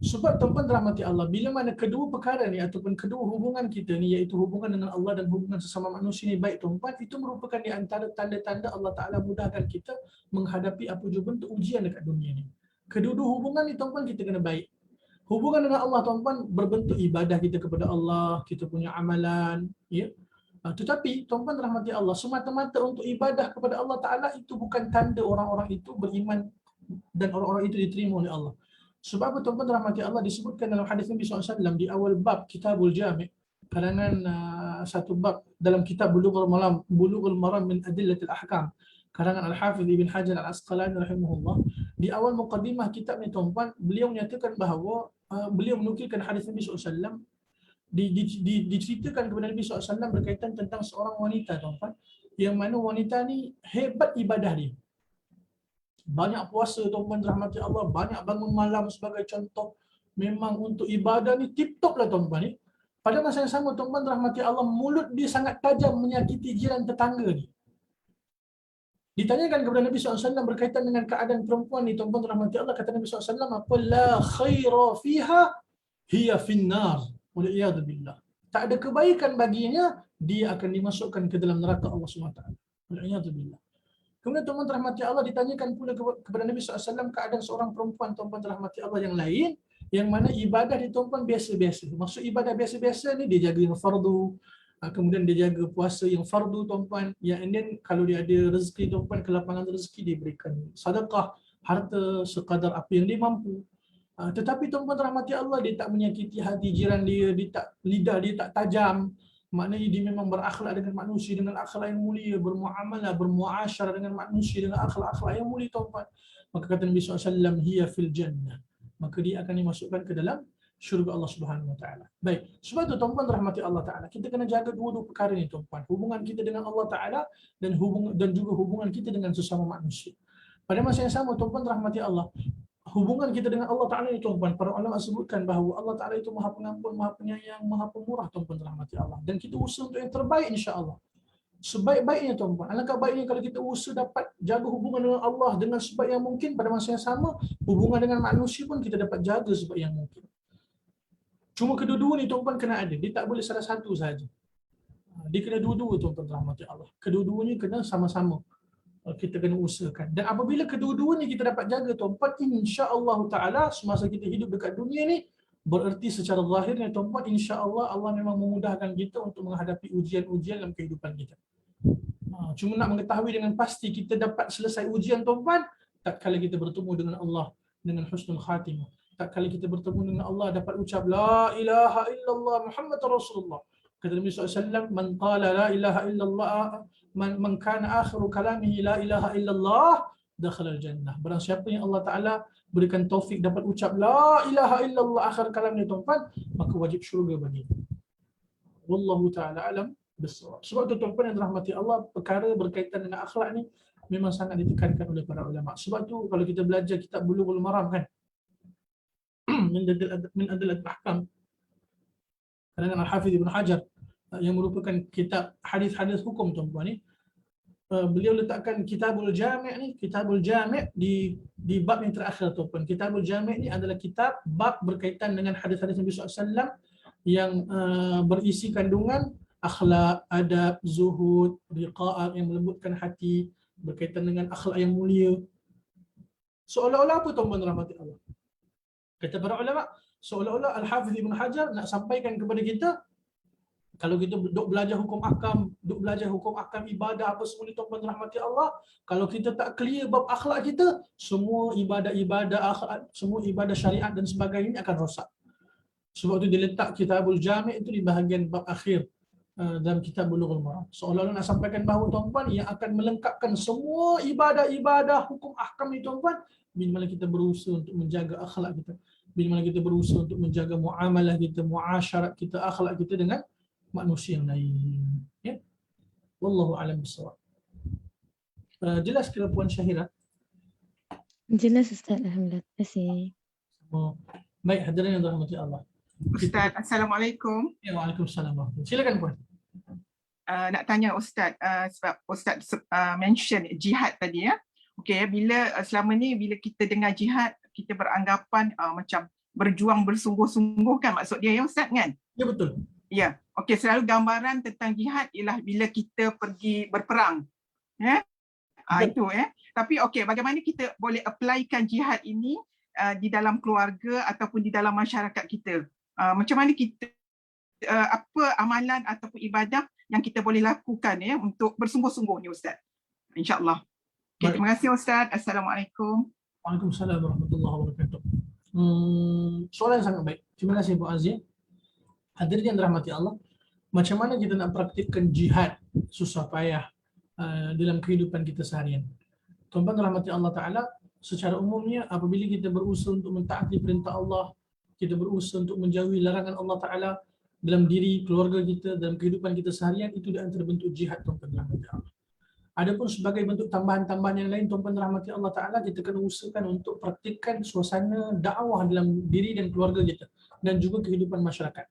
Sebab tuan-tuan rahmati Allah, bila mana kedua perkara ni ataupun kedua hubungan kita ni, iaitu hubungan dengan Allah dan hubungan sesama manusia ni baik tuan-tuan, itu merupakan di antara tanda-tanda Allah Ta'ala mudahkan kita menghadapi apa juga bentuk ujian dekat dunia ni. Kedua-dua hubungan ni tuan-tuan kita kena baik. Hubungan dengan Allah tuan-tuan berbentuk ibadah kita kepada Allah, kita punya amalan, ya. Tetapi tuan-tuan rahmati Allah, semata-mata untuk ibadah kepada Allah Ta'ala itu bukan tanda orang-orang itu beriman dan orang-orang itu diterima oleh Allah. Sebab apa tuan-tuan rahmati Allah, disebutkan dalam hadis Nabi SAW di awal bab Kitabul Jami', karangan satu bab dalam kitab Bulughul Maram min Adillatil Ahkam, karangan Al-Hafiz Ibn Hajar Al-Asqalani rahimahullah. Di awal muqaddimah kitab ni tuan-tuan, beliau menyatakan bahawa beliau menukilkan hadis Nabi SAW, diceritakan kepada Nabi SAW berkaitan tentang seorang wanita tuan-tuan, yang mana wanita ni hebat ibadah dia. Banyak puasa tuan-tuan rahmati Allah, banyak bangun malam sebagai contoh. Memang untuk ibadah ni tip-top lah tuan-tuan ni. Pada masa yang sama tuan-tuan rahmati Allah, mulut dia sangat tajam menyakiti jiran tetangga ni. Ditanyakan kepada Nabi SAW berkaitan dengan keadaan perempuan ni tuan-tuan rahmati Allah, kata Nabi SAW apa? La khaira fiha hiya finnar. Wal'iyadzubillah. Tak ada kebaikan baginya, dia akan dimasukkan ke dalam neraka Allah SWT. Wal'iyadzubillah. Kemudian tuan-tuan rahmati Allah ditanyakan pula kepada Nabi SAW keadaan seorang perempuan tuan-tuan rahmati Allah yang lain, yang mana ibadah di tuan-tuan biasa-biasa. Maksud ibadah biasa-biasa ni dia jaga yang fardu, kemudian dia jaga puasa yang fardu tuan-tuan, yang and then kalau dia ada rezeki tuan-tuan, kelapangan rezeki dia berikan sedekah harta sekadar apa yang dia mampu. Tetapi tuan-tuan rahmati Allah, dia tak menyakiti hati jiran dia, lidah dia tak tajam. Maknanya dia memang berakhlak dengan manusia dengan akhlak yang mulia, bermuamalah, bermuasyarah dengan manusia dengan akhlak-akhlak yang mulia tuan-tuan. Maka kata Nabi SAW, hiya fil jannah. Maka dia akan dimasukkan ke dalam syurga Allah Subhanahu Wa Taala. Baik, sebab itu tuan-tuan rahmati Allah Taala, kita kena jaga dua-dua perkara ni tuan-tuan. Hubungan kita dengan Allah Taala dan juga hubungan kita dengan sesama manusia. Pada masa yang sama tuan-tuan rahmati Allah, hubungan kita dengan Allah Ta'ala itu tuan-tuan, para ulama sebutkan bahawa Allah Ta'ala itu maha pengampun, maha penyayang, maha pemurah tuan-tuan rahmati Allah. Dan kita usaha untuk yang terbaik insya-Allah. Sebaik-baiknya tuan-tuan. Alangkah baiknya kalau kita usaha dapat jaga hubungan dengan Allah dengan sebaik yang mungkin, pada masa yang sama hubungan dengan manusia pun kita dapat jaga sebaik yang mungkin. Cuma kedua-dua ni tuan-tuan kena ada. Dia tak boleh salah satu sahaja. Dia kena dua-dua tuan-tuan rahmati Allah. Kedua-duanya kena sama-sama. Kita kena usahakan. Dan apabila kedua-duanya kita dapat jaga tuan-tuan, insya-Allah Ta'ala semasa kita hidup dekat dunia ni, bererti secara zahirnya tuan-tuan, insya-Allah Allah memang memudahkan kita untuk menghadapi ujian-ujian dalam kehidupan kita. Cuma nak mengetahui dengan pasti kita dapat selesai ujian tuan-tuan, tak kala kita bertemu dengan Allah dengan husnul khatimah. Tak kala kita bertemu dengan Allah dapat ucap la ilaha illallah Muhammadur Rasulullah. Kata Nabi SAW, man qala la ilaha illallah, man kana akhiru kalamihi la ilaha illallah, dakhala al-jannah. Barang siapa yang Allah Ta'ala berikan taufik dapat ucap la ilaha illallah akhir kalamnya tuan-tuan, maka wajib syurga bagi. Wallahu Ta'ala alam bisawab. Sebab tu tuan-tuan yang dirahmati Allah, perkara berkaitan dengan akhlak ni memang sangat ditekankan oleh para ulama. Sebab tu kalau kita belajar kitab Bulughul Maram kan, min adillatil ahkam, kalangan Al-Hafidh Ibn Hajar, yang merupakan kitab hadis-hadis hukum tuan-tuan ni, beliau letakkan Kitabul Jami' ni, Kitabul Jami' di bab yang terakhir tuan-tuan. Kitabul Jami' ni adalah kitab bab berkaitan dengan hadis-hadis Nabi SAW yang berisi kandungan akhlak, adab, zuhud, riqa'ah yang melembutkan hati, berkaitan dengan akhlak yang mulia. Seolah-olah apa tuan-tuan rahmati Allah? Kata para ulama, seolah-olah Al-Hafidh Ibn Hajar nak sampaikan kepada kita, kalau kita duk belajar hukum akam ibadah apa semua ni tuan-tuan rahmati Allah, kalau kita tak clear bab akhlak kita, semua ibadah akhlak, semua ibadah syariat dan sebagainya akan rosak. Sebab tu dia letak Kitabul Jami' itu di bahagian bab akhir dalam kitab Bulughul Maram. Seolah-olah nak sampaikan bahawa tuan-tuan yang akan melengkapkan semua ibadah-ibadah hukum ahkam ni tuan-tuan, bila mana kita berusaha untuk menjaga akhlak kita, bila mana kita berusaha untuk menjaga muamalah kita, muasyarat kita, akhlak kita dengan manusia yang lain. Ya. Wallahu a'lam bissawab. Jelas ke Puan Syahira? Jelas Ustaz, alhamdulillah. Terima kasih. Baik, hadirin yang dirahmati Allah. Ustaz, Assalamualaikum. Ya, Waalaikumsalam. Silakan Puan. Nak tanya Ustaz, sebab Ustaz mention jihad tadi ya. Okey, bila selama ni bila kita dengar jihad, kita beranggapan macam berjuang bersungguh-sungguh kan maksud dia ya Ustaz kan? Ya, betul. Ya, okey, selalu gambaran tentang jihad ialah bila kita pergi berperang. Ya. Itu ya. Tapi okey, bagaimana kita boleh applykan jihad ini di dalam keluarga ataupun di dalam masyarakat kita? Macam mana kita apa amalan ataupun ibadah yang kita boleh lakukan ya untuk bersungguh-sungguh ni Ustaz? Insya-Allah. Okay, terima kasih Ustaz. Assalamualaikum. Waalaikumsalam warahmatullahi wabarakatuh. Soalan yang sangat baik. Terima kasih Bu Azia. Hadirin yang dirahmati Allah, macam mana kita nak praktikkan jihad susah payah dalam kehidupan kita seharian? Tuan-tuan dirahmati Allah Ta'ala, secara umumnya apabila kita berusaha untuk mentaati perintah Allah, kita berusaha untuk menjauhi larangan Allah Ta'ala dalam diri keluarga kita, dalam kehidupan kita seharian, itu di antara bentuk jihad tuan-tuan dirahmati Allah. Adapun sebagai bentuk tambahan-tambahan yang lain tuan-tuan rahmati Allah Ta'ala, kita kena usahakan untuk praktikkan suasana dakwah dalam diri dan keluarga kita dan juga kehidupan masyarakat.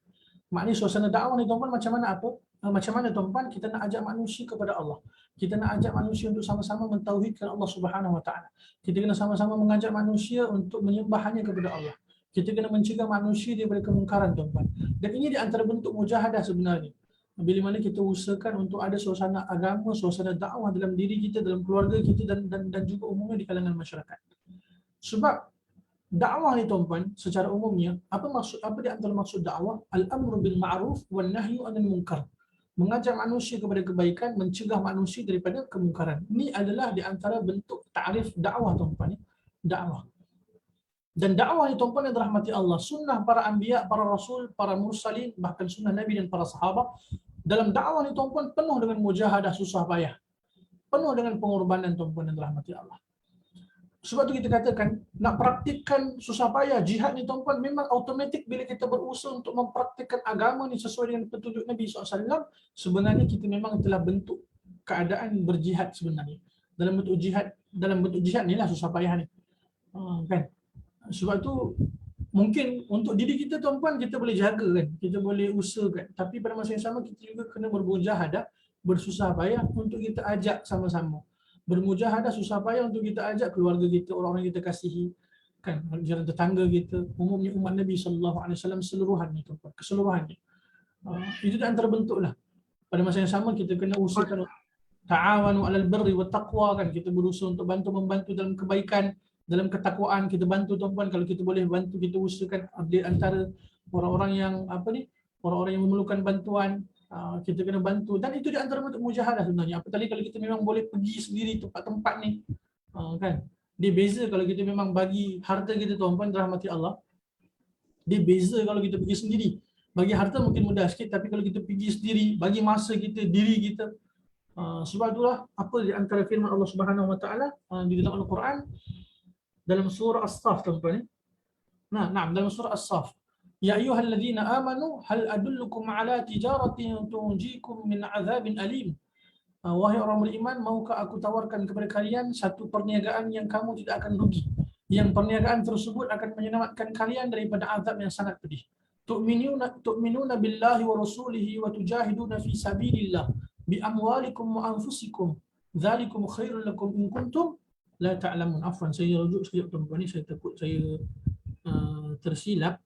Maknanya suasana dakwah ni tuan-tuan macam mana apa? Macam mana tuan-tuan kita nak ajak manusia kepada Allah. Kita nak ajak manusia untuk sama-sama mentauhidkan Allah Subhanahu Wa Ta'ala. Kita kena sama-sama mengajak manusia untuk menyembah hanya kepada Allah. Kita kena mencegah manusia daripada kemungkaran tuan-tuan. Dan ini di antara bentuk mujahadah sebenarnya. bila mana kita usahakan untuk ada suasana agama, suasana dakwah dalam diri kita, dalam keluarga kita dan juga umumnya di kalangan masyarakat. Sebab dakwah ni tuan-tuan, secara umumnya, apa di antara maksud dakwah? Al-amru bil ma'ruf wan nahyu 'anil munkar. Mengajak manusia kepada kebaikan, mencegah manusia daripada kemungkaran. Ini adalah di antara bentuk ta'rif dakwah tuan-tuan. Dakwah. Dan dakwah ni tuan-tuan yang dirahmati Allah, sunnah para anbiya, para rasul, para mursalin, bahkan sunnah Nabi dan para sahabat, dalam dakwah ni tuan-tuan penuh dengan mujahadah, susah payah. Penuh dengan pengorbanan tuan-tuan yang dirahmati Allah. Sebab tu kita katakan, nak praktikkan susah payah, jihad ni tuan-tuan memang automatik bila kita berusaha untuk mempraktikkan agama ni sesuai dengan petunjuk Nabi SAW, sebenarnya kita memang telah bentuk keadaan berjihad sebenarnya. Dalam bentuk jihad ni lah susah payah ni. Kan? Sebab tu mungkin untuk diri kita tuan-tuan kita boleh jaga kan, kita boleh usahakan, tapi pada masa yang sama kita juga kena bermujahadah, bersusah payah untuk kita ajak sama-sama. Bermujahadah susah payah untuk kita ajak keluarga kita, orang-orang kita kasihi, kan, jalan tetangga kita, umumnya umat Nabi SAW seluruhannya tuan-tuan, keseluruhannya. Itu di antara bentuk lah. Pada masa yang sama kita kena usahakan ta'awanu 'alal birri wat taqwa kan, kita berusaha untuk membantu dalam kebaikan, dalam ketakwaan kita bantu tuan-tuan, kalau kita boleh bantu kita usahakan di antara orang-orang yang orang-orang yang memerlukan bantuan, kita kena bantu, dan itu di antara bentuk mujahadah sebenarnya. Apatah kalau kita memang boleh pergi sendiri tempat-tempat ni, kan, dia beza kalau kita memang bagi harta kita tuan-tuan dirahmati Allah, dia beza kalau kita pergi sendiri. Bagi harta mungkin mudah sikit, tapi kalau kita pergi sendiri, bagi masa kita, diri kita, sebab itulah apa di antara firman Allah Subhanahu Wa Taala di dalam Al-Quran dalam surah As-Saff tuan-tuan. Dalam surah As-Saff. Ya ayyuhalladzina amanu hal adullukum ala tijaratin tunjikum min azabin alim. Wahai orang beriman, maukah aku tawarkan kepada kalian satu perniagaan yang kamu tidak akan rugi, yang perniagaan tersebut akan menyelamatkan kalian daripada azab yang sangat pedih. Tu'minuna billahi wa rasulihi wa tujahiduna fi sabilillah bi amwalikum wa anfusikum. Dzalikum khairul lakum in kuntum la ta'lamun. Afwan, saya rujuk sekejap tuan-tuan ni, saya takut saya tersilap.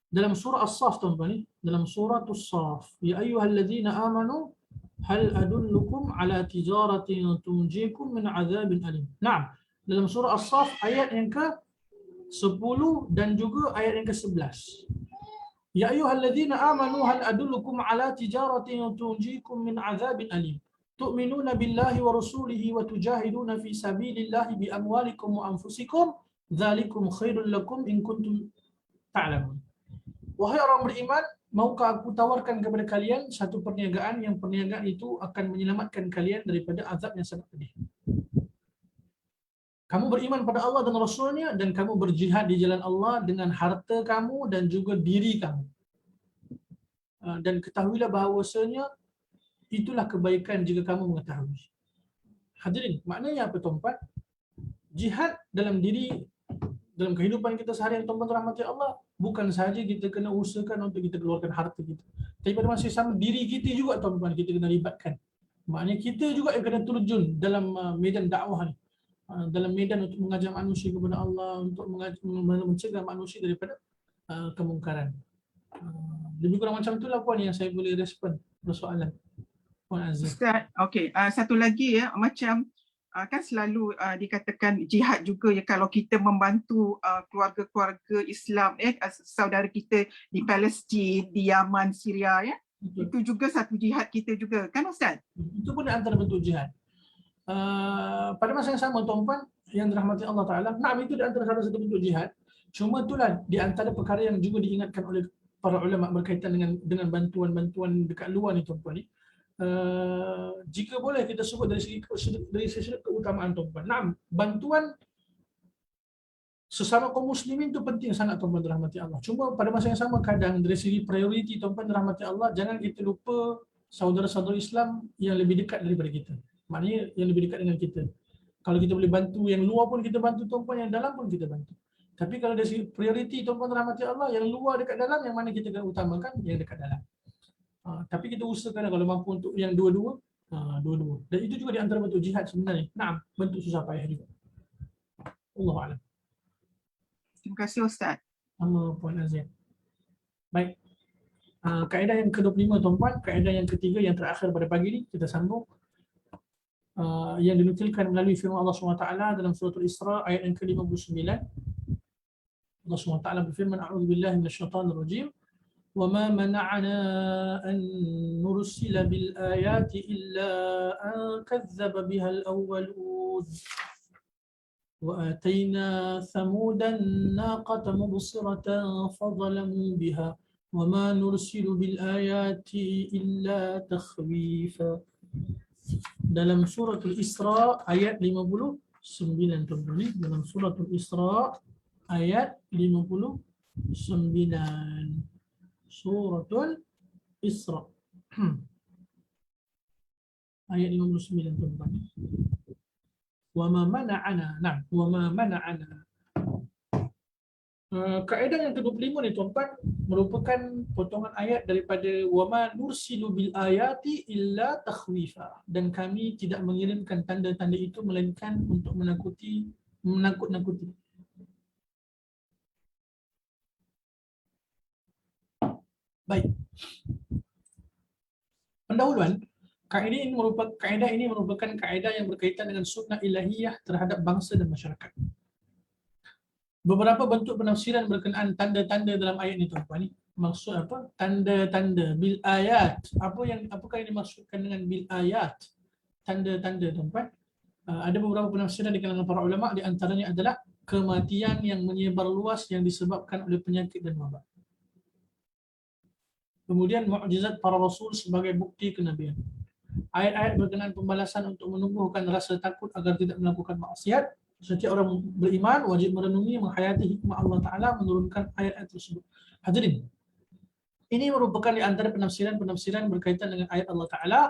Dalam surah As-Saff tuan-tuan ni, dalam surah As-Saff, ya ayyuhalladzina amanu hal adullukum ala tijaratin tunjikum min azabin alim. Naam, dalam surah As-Saff ayat yang ke-10 dan juga ayat yang ke-11. Ya ayyuhalladzina amanu hal adullukum ala tijaratin tunjikum min azabin alim. Tu'minuna billahi wa rasulihi wa tujahiduna fi sabilillahi bi amwalikum wa anfusikum. Dzalikum khairul lakum in kuntum ta'lamun. Wahai orang beriman, maukah aku tawarkan kepada kalian satu perniagaan yang perniagaan itu akan menyelamatkan kalian daripada azab yang sangat pedih. Kamu beriman pada Allah dan Rasulnya, dan kamu berjihad di jalan Allah dengan harta kamu dan juga diri kamu. Dan ketahuilah bahawasanya itulah kebaikan jika kamu mengetahui. Hadirin, maknanya apa tuan-tuan? Jihad dalam diri, dalam kehidupan kita seharian tuan-tuan rahmati Allah, bukan sahaja kita kena usahakan untuk kita keluarkan harta kita, tapi pada masa yang sama diri kita juga tuan-tuan kita kena libatkan. Maknanya kita juga yang kena terjun dalam medan dakwah ni, dalam medan untuk mengajak manusia kepada Allah, untuk mencegah manusia daripada kemungkaran. Lebih kurang macam itulah puan yang saya boleh respon persoalan Puan Azizah. Ustaz, okey, satu lagi ya, macam kan selalu dikatakan jihad juga ya, kalau kita membantu keluarga-keluarga Islam saudara kita di Palestin, di Yaman, Syria ya. Betul. Itu juga satu jihad kita juga kan Ustaz? Itu pun antara bentuk jihad. Pada masa yang sama tuan-tuan yang dirahmati Allah Taala, itu di antara salah satu bentuk jihad. Cuma itulah di antara perkara yang juga diingatkan oleh para ulama berkaitan dengan bantuan-bantuan dekat luar ni tuan-tuan ni. Jika boleh kita sebut dari segi keutamaan tuan-tuan. Bantuan sesama kaum muslimin itu penting sangat tuan-tuan dirahmati Allah. Cuma pada masa yang sama kadang dari segi prioriti tuan-tuan dirahmati Allah, jangan kita lupa saudara-saudara Islam yang lebih dekat daripada kita. Maknanya yang lebih dekat dengan kita. Kalau kita boleh bantu yang luar pun kita bantu tuan-tuan, yang dalam pun kita bantu. Tapi kalau dari segi prioriti tuan-tuan dirahmati Allah, yang luar dekat dalam, yang mana kita akan utamakan yang dekat dalam. Tapi kita usahakan kalau mampu untuk yang dua-dua, dua-dua. Dan itu juga di antara bentuk jihad sebenarnya. Bentuk susah payah juga. Allahu a'lam. Terima kasih Ustaz. Sama Puan Azia. Baik. Kaedah yang ke-25 tuan-tuan, kaedah yang ketiga yang terakhir pada pagi ini kita sambung yang dinukilkan melalui firman Allah SWT dalam surah Al-Isra ayat yang ke-59. Allah SWT berfirman, A'udzubillahi minasyaitonirrajim. وَمَا مَنَعَنَا أَن نُرْسِلَ بِالْآيَاتِ إِلَّا أَن كَذَّبَ بِهَا الْأَوَّلُونَ وَآتَيْنَا ثَمُودَ النَّاقَةَ مُبْصِرَةً فَظَلَمُوا بِهَا وَمَا نُرْسِلُ بِالْآيَاتِ إِلَّا تَخْوِيفًا. Dalam surah Al-Isra ayat 59 tuan-tuan. Dalam surah Al-Isra ayat 59. Suratul Isra ayat 59 tuan-tuan. Wa ma mana'ana. Nah, wa ma mana'ana. Kaedah yang ke-25 ni tuan-tuan merupakan potongan ayat daripada wa ma nursilu bil ayati illa takhwifa, dan kami tidak mengirimkan tanda-tanda itu melainkan untuk menakut-nakuti. Baik. Pendahuluan, kaedah ini merupakan kaedah yang berkaitan dengan sunnah ilahiyah terhadap bangsa dan masyarakat. Beberapa bentuk penafsiran berkenaan tanda-tanda dalam ayat ini tuan-tuan. Maksud apa? Tanda-tanda bil ayat. Apakah yang dimaksudkan dengan bil ayat? Tanda-tanda tuan-tuan. Ada beberapa penafsiran di kalangan para ulama, di antaranya adalah kematian yang menyebar luas yang disebabkan oleh penyakit dan wabak. Kemudian mukjizat para rasul sebagai bukti kenabian. Ayat-ayat berkenaan pembalasan untuk menumbuhkan rasa takut agar tidak melakukan maksiat. Setiap orang beriman wajib merenungi, menghayati hikmah Allah Ta'ala menurunkan ayat-ayat tersebut. Hadirin, ini merupakan di antara penafsiran berkaitan dengan ayat Allah Ta'ala,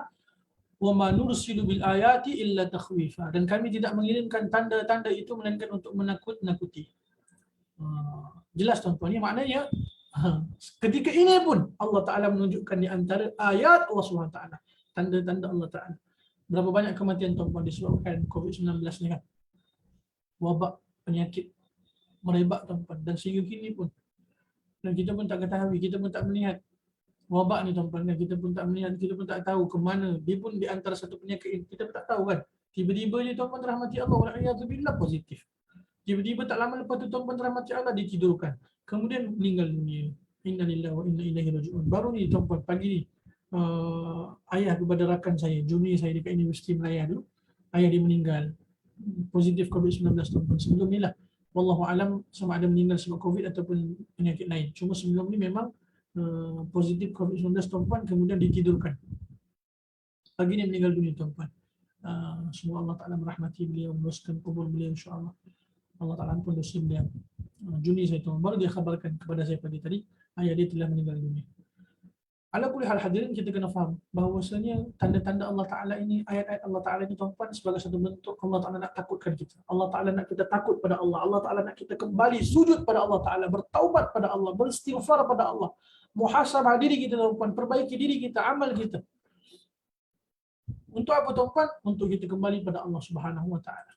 وَمَا نُرْسِلُ بِالْآيَاتِ إِلَّا تَخْوِيفًا, dan kami tidak mengirimkan tanda-tanda itu melainkan untuk menakut-nakuti. Jelas tuan-tuan, ini maknanya ketika ini pun Allah Ta'ala menunjukkan di antara ayat Allah SWT, tanda-tanda Allah Ta'ala. Berapa banyak kematian tuan-tuan disebabkan COVID-19 ni kan? Wabak penyakit merebak tuan-tuan, dan sehingga kini pun, dan kita pun tak ketahui, kita pun tak melihat wabak ni tuan-tuan, dan kita pun tak melihat, kita pun tak tahu ke mana dia pun di antara satu penyakit kita pun tak tahu kan. Tiba-tiba je tuan-tuan rahmati Allah, wa'alaikumsalam, positif. Tiba-tiba tak lama lepas tu tuan-tuan rahmati Allah ditidurkan, kemudian meninggal dunia. Inna lillahi wa inna ilaihi raji'un. Baru ni tuan-tuan pagi ni ayah kepada rakan saya, junior saya dekat Universiti Melaya dulu, ayah dia meninggal positif COVID-19 tuan-tuan. Sebelum ni lah, wallahu alam sama ada meninggal sebab COVID ataupun penyakit lain. Cuma sebelum ni memang positif COVID-19 tuan-tuan, kemudian ditidurkan. Pagi ni meninggal dunia tuan-tuan. Semoga Allah Ta'ala merahmati beliau, meluaskan kubur beliau insya-Allah. Allah Ta'ala ampun dosa beliau. Juni saya tuan, baru dia khabarkan kepada saya pagi tadi, ayah dia telah meninggal dunia. Ala kulli hal hadirin, kita kena faham bahawasanya tanda-tanda Allah Ta'ala ini, ayat-ayat Allah Ta'ala ini tuan-tuan, sebagai satu bentuk Allah Ta'ala nak takutkan kita. Allah Ta'ala nak kita takut pada Allah. Allah Ta'ala nak kita kembali sujud pada Allah Ta'ala, bertaubat pada Allah, beristighfar pada Allah, muhasabah diri kita tuan-tuan, perbaiki diri kita, amal kita. Untuk apa tuan-tuan? Untuk kita kembali pada Allah Subhanahu Wa Ta'ala.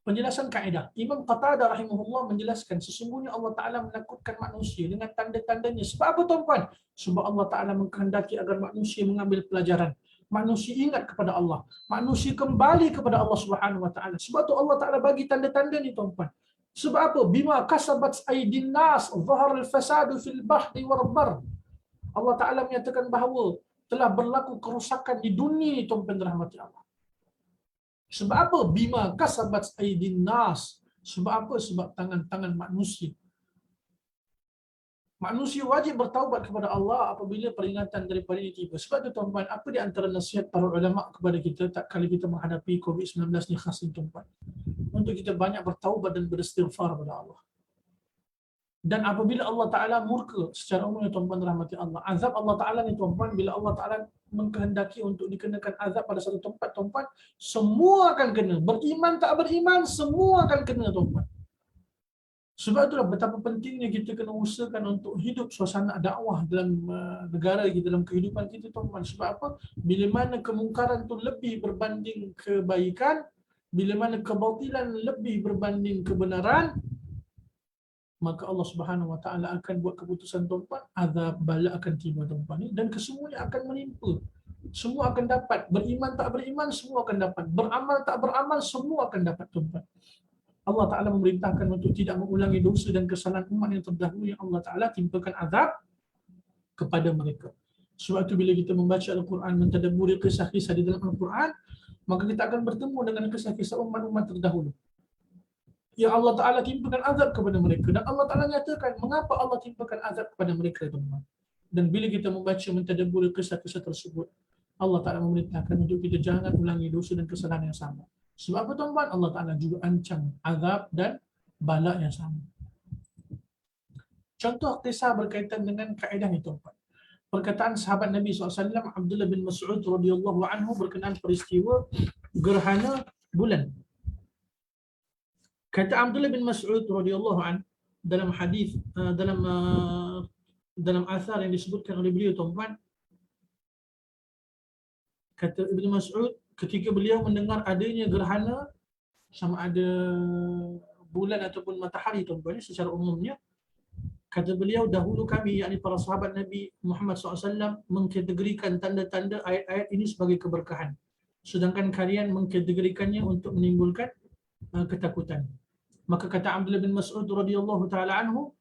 Penjelasan kaedah, Imam Qatadah rahimahullah menjelaskan sesungguhnya Allah Ta'ala menakutkan manusia dengan tanda-tandanya. Sebab apa tuan-tuan? Sebab Allah Ta'ala mengkehendaki agar manusia mengambil pelajaran. Manusia ingat kepada Allah. Manusia kembali kepada Allah Subhanahu Wa Ta'ala. Sebab tu Allah Ta'ala bagi tanda-tanda ni tuan-tuan. Sebab apa? Bima kasabat aydin nas zahar al-fasadu fil bahri wal bar. Allah Ta'ala menyatakan bahawa telah berlaku kerusakan di dunia ni tuan-tuan rahmati Allah. Sebab apa? Bima kasabat aydin nas. Sebab apa? Sebab tangan-tangan manusia. Manusia wajib bertaubat kepada Allah apabila peringatan daripada ini tiba. Sebab itu tuan-tuan, apa di antara nasihat para ulama kepada kita tak kali kita menghadapi COVID-19 ni khas ni tuan-tuan? Untuk kita banyak bertaubat dan beristighfar kepada Allah. Dan apabila Allah Ta'ala murka secara umumnya tuan-tuan rahmati Allah, azab Allah Ta'ala ni tuan-tuan, bila Allah Ta'ala mengkehendaki untuk dikenakan azab pada satu tempat tuan-tuan, semua akan kena. Beriman tak beriman, semua akan kena tuan-tuan. Sebab itulah betapa pentingnya kita kena usahakan untuk hidup suasana dakwah dalam negara kita, dalam kehidupan kita tuan-tuan. Sebab apa? Bila mana kemungkaran tu lebih berbanding kebaikan, bila mana kebatilan lebih berbanding kebenaran, maka Allah Subhanahu Wa Taala akan buat keputusan tuan-tuan, azab bala akan tiba tuan-tuan ni, dan kesemuanya akan menimpa. Semua akan dapat, beriman tak beriman semua akan dapat, beramal tak beramal semua akan dapat tuan-tuan. Allah Taala memerintahkan untuk tidak mengulangi dosa dan kesalahan umat yang terdahulu yang Allah Taala timpakan azab kepada mereka. Sebab itu bila kita membaca Al-Quran, mentadabburi kisah-kisah di dalam Al-Quran, maka kita akan bertemu dengan kisah-kisah umat-umat terdahulu yang Allah Ta'ala timpakan azab kepada mereka. Dan Allah Ta'ala nyatakan mengapa Allah timpakan azab kepada mereka, teman-teman. Dan bila kita membaca, mentadabburi kisah-kisah tersebut, Allah Ta'ala memerintahkan untuk kita jangan ulangi dosa dan kesalahan yang sama. Sebab apa, tuan-tuan? Allah Ta'ala juga ancam azab dan bala yang sama. Contoh kisah berkaitan dengan kaedah ini, tuan-tuan. Perkataan sahabat Nabi SAW, Abdullah bin Mas'ud radhiyallahu anhu berkenaan peristiwa gerhana bulan. Kata Abdullah bin Mas'ud radhiyallahu an dalam hadis dalam asar yang disebutkan oleh beliau, tuan-tuan, kata Ibnu Mas'ud ketika beliau mendengar adanya gerhana, sama ada bulan ataupun matahari, tuan-tuan, secara umumnya, kata beliau, dahulu kami, yakni para sahabat Nabi Muhammad SAW, mengkategorikan tanda-tanda ayat-ayat ini sebagai keberkahan, sedangkan kalian mengkategorikannya untuk menimbulkan ketakutan. Maka kata Abdullah bin Mas'ud radhiyallahu taala anhu,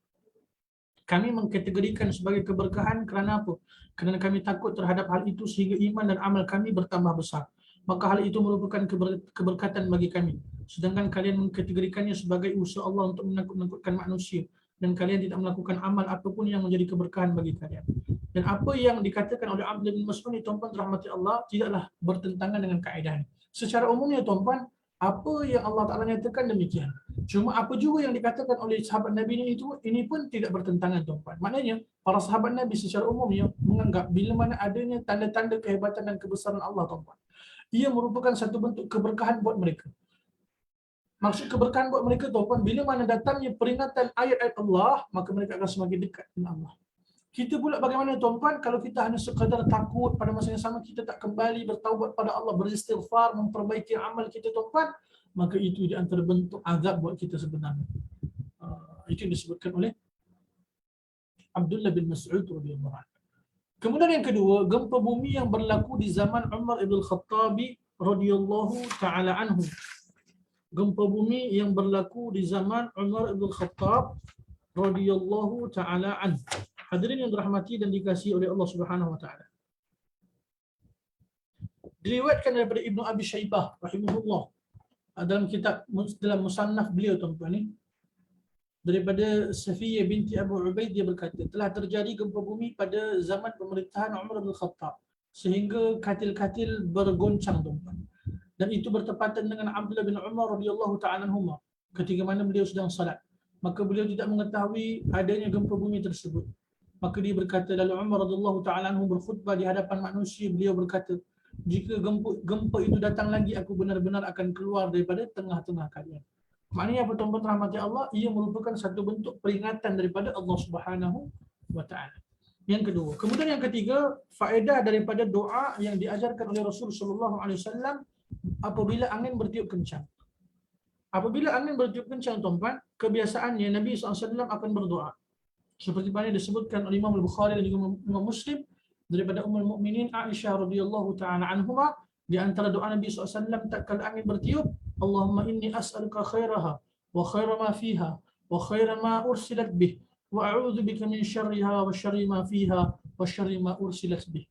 kami mengkategorikan sebagai keberkahan kerana apa? Kerana kami takut terhadap hal itu sehingga iman dan amal kami bertambah besar. Maka hal itu merupakan keberkatan bagi kami. Sedangkan kalian mengkategorikannya sebagai usaha Allah untuk menakut-nakutkan manusia, dan kalian tidak melakukan amal apapun yang menjadi keberkahan bagi kalian. Dan apa yang dikatakan oleh Abdullah bin Mas'ud ini, tuan-tuan rahmati Allah, tidaklah bertentangan dengan kaedah ini. Secara umumnya, tuan-tuan, apa yang Allah Ta'ala nyatakan demikian. Cuma apa juga yang dikatakan oleh sahabat Nabi ini pun tidak bertentangan, tuan-tuan. Maknanya, para sahabat Nabi secara umumnya menganggap bila mana adanya tanda-tanda kehebatan dan kebesaran Allah, tuan-tuan, ia merupakan satu bentuk keberkahan buat mereka. Maksud keberkahan buat mereka, tuan-tuan, bila mana datangnya peringatan ayat-ayat Allah, maka mereka akan semakin dekat dengan Allah. Kita pula bagaimana, tuan-tuan, kalau kita hanya sekadar takut, pada masa yang sama kita tak kembali bertaubat pada Allah, beristighfar, memperbaiki amal kita, tuan-tuan, maka itu di antara bentuk azab buat kita sebenarnya. Itu yang disebutkan oleh Abdullah bin Mas'ud radhiyallahu anhu. Kemudian yang kedua, gempa bumi yang berlaku di zaman Umar ibn Khattab radhiyallahu taala anhu. Gempa bumi yang berlaku di zaman Umar ibn Khattab radhiyallahu taala anhu. Hadirin yang dirahmati dan dikasihi oleh Allah Subhanahu wa taala. Diriwayatkan daripada Ibnu Abi Syaibah rahimahullah dalam musannaf beliau, tuan-tuan, ni, daripada Safiyah binti Abu Ubaid, dia berkata, telah terjadi gempa bumi pada zaman pemerintahan Umar bin Khattab sehingga katil-katil bergoncang, tuan-tuan. Dan itu bertepatan dengan Abdullah bin Umar radhiyallahu ta'ala anhuma ketika mana beliau sedang salat. Maka beliau tidak mengetahui adanya gempa bumi tersebut. Maka dia berkata, lalu Umar radhiyallahu ta'ala anhu berkhutbah di hadapan manusia, beliau berkata, jika gempa itu datang lagi, aku benar-benar akan keluar daripada tengah-tengah kalian. Maknanya apa, tuan-tuan rahmati Allah? Ia merupakan satu bentuk peringatan daripada Allah Subhanahu wa taala. Yang kedua, kemudian yang ketiga, faedah daripada doa yang diajarkan oleh Rasul sallallahu alaihi wasallam apabila angin bertiup kencang. Apabila angin bertiup kencang, tuan-tuan, kebiasaannya Nabi SAW akan berdoa. Seperti mana disebutkan oleh Imam Al-Bukhari dan juga Imam Muslim daripada Ummul Mukminin Aisyah radhiyallahu ta'ala anhuma, di antara doa Nabi SAW tatkala angin bertiup, Allahumma inni as'aluka khairaha wa khaira ma fiha wa khaira ma ursilat bih wa a'udzu bika min syarriha wa syarri ma fiha wa syarri ma ursilat bih.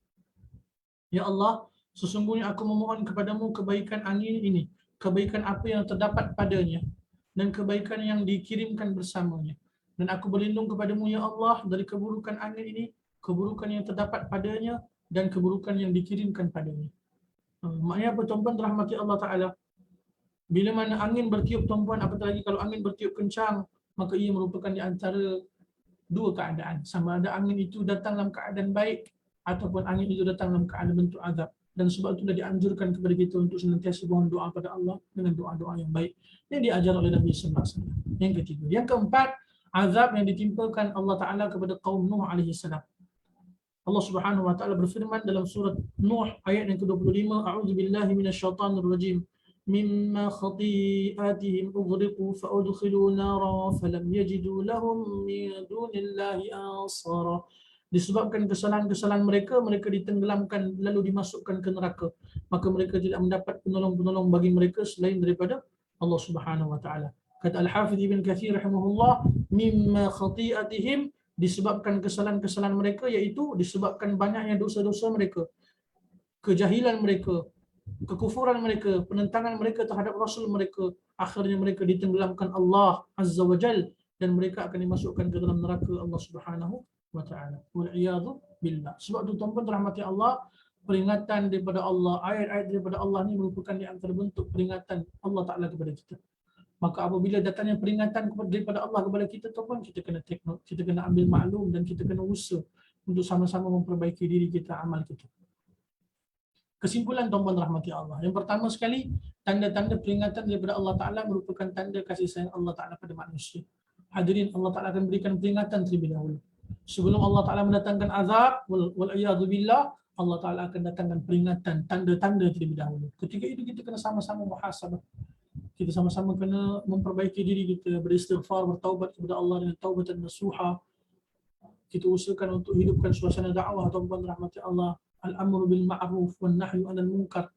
Ya Allah, sesungguhnya aku memohon kepadamu kebaikan angin ini, kebaikan apa yang terdapat padanya, dan kebaikan yang dikirimkan bersamanya. Dan aku berlindung kepadamu, ya Allah, dari keburukan angin ini, keburukan yang terdapat padanya, dan keburukan yang dikirimkan padanya. Maknanya apa, tuan-tuan rahmati Allah Ta'ala? Bila mana angin bertiup, tuan-tuan, apatah lagi kalau angin bertiup kencang, maka ia merupakan di antara dua keadaan. Sama ada angin itu datang dalam keadaan baik, ataupun angin itu datang dalam keadaan bentuk azab. Dan sebab itu dah dianjurkan kepada kita untuk senantiasa mohon doa pada Allah dengan doa-doa yang baik yang diajar oleh Nabi sallallahu alaihi wasallam. Yang ketiga, yang keempat, azab yang ditimpakan Allah Taala kepada kaum Nuh alaihi salam. Allah Subhanahu wa taala berfirman dalam surah Nuh ayat yang ke-25, a'udzubillahi minasyaitanir rajim. مما خطيئاتهم أغرقوا فأدخلوا نارا فلم يجدوا لهم من دون الله أنصارا. Disebabkan kesalahan-kesalahan mereka, mereka ditenggelamkan lalu dimasukkan ke neraka. Maka mereka tidak mendapat penolong-penolong bagi mereka selain daripada Allah Subhanahu wa taala. Kata Al-Hafidh Ibn Kathir rahimahullah, mimma khati'atihim, disebabkan kesalahan-kesalahan mereka, iaitu disebabkan banyaknya dosa-dosa mereka, kejahilan mereka, kekufuran mereka, penentangan mereka terhadap Rasul mereka, akhirnya mereka ditenggelamkan Allah Azza wa Jal dan mereka akan dimasukkan ke dalam neraka Allah Subhanahu wa ta'ala. Wal'iyadu billah. Sebab itu tuan-tuan rahmati Allah, peringatan daripada Allah, ayat-ayat daripada Allah ni merupakan di antara bentuk peringatan Allah Ta'ala kepada kita. Maka apabila datangnya peringatan daripada Allah kepada kita, tuan-tuan, kita kena take note, kita kena ambil maklum dan kita kena usaha untuk sama-sama memperbaiki diri kita, amal kita. Kesimpulan tuan-tuan rahmati Allah. Yang pertama sekali, tanda-tanda peringatan daripada Allah Ta'ala merupakan tanda kasih sayang Allah Ta'ala pada manusia. Hadirin, Allah Ta'ala akan berikan peringatan terlebih dahulu. Sebelum Allah Ta'ala mendatangkan azab, wal'iyadu billah, Allah Ta'ala akan datangkan peringatan, tanda-tanda terlebih dahulu. Ketika itu kita kena sama-sama muhasabah. Kita sama-sama kena memperbaiki diri kita, beristighfar, bertaubat kepada Allah dengan taubatan nasuha. Kita usahakan untuk hidupkan suasana dakwah, tuan-tuan rahmati Allah. Al-amru bil ma'ruf wan nahyu 'anil munkar.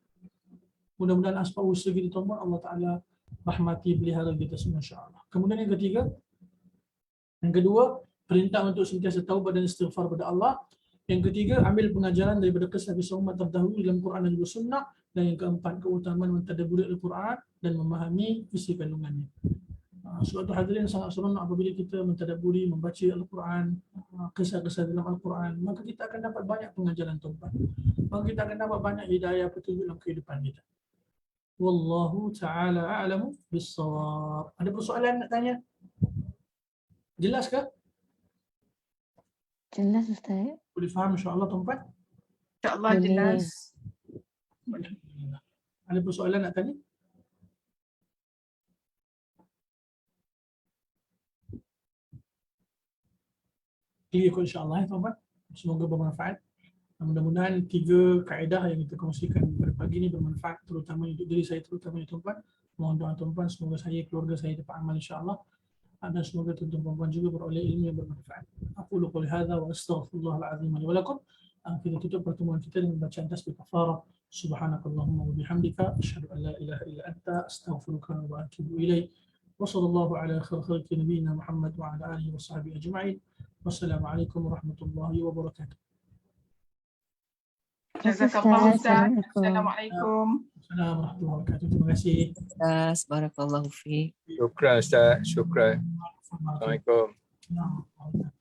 Mudah-mudahan asbab usaha kita, tuan-tuan, Allah Ta'ala rahmati pelihara kita semua, insya-Allah. Kemudian yang kedua, perintah untuk sentiasa taubat dan istighfar kepada Allah. Yang ketiga, ambil pengajaran daripada kisah-kisah umat terdahulu dalam Quran dan juga Sunnah. Dan yang keempat, keutamaan mentadabburi Al-Quran dan memahami isi kandungannya. Sebab itu hadirin, sangat seronok apabila kita mentadabburi, membaca Al-Quran, kisah-kisah dalam Al-Quran, maka kita akan dapat banyak pengajaran tuan-tuan. Maka kita akan dapat banyak hidayah petunjuk dalam kehidupan kita. Wallahu ta'ala a'lamu bis-shawab. Ada persoalan nak tanya? Jelas ke? Jelas Ustaz. Boleh faham insya-Allah tuan-tuan? InsyaAllah Boleh. jelas. Ada persoalan nak tanya? Clear kot insya-Allah ya tuan-tuan. Semoga bermanfaat. Mudah-mudahan 3 kaedah yang kita kongsikan pada pagi ini bermanfaat, terutama untuk diri saya, terutama tuan-tuan. Mohon doa tuan-tuan semoga saya, keluarga saya dapat amal insya-Allah. Dan semoga tuan-tuan puan-puan juga beroleh ilmu yang bermanfaat. Aku qouli hadza wa astaghfirullahal azim li wa lakum. Kita tutup pertemuan kita dengan bacaan tasbih kafarah. Subhanakallahumma wa bihamdika asyhadu an la ilaha illa anta astaghfiruka wa atubu ilaik. Wa sallallahu ala khairi nabiyyina Muhammad wa ala alihi wa sahbihi ajma'in. Wassalamualaikum warahmatullahi wabarakatuh. Jazakallah Ustaz. Assalamualaikum. Assalamualaikum. Assalamualaikum warahmatullahi wabarakatuh. Terima kasih. Ustaz, barakallahu fiik. Syukran Ustaz, syukran. Assalamualaikum. Assalamualaikum.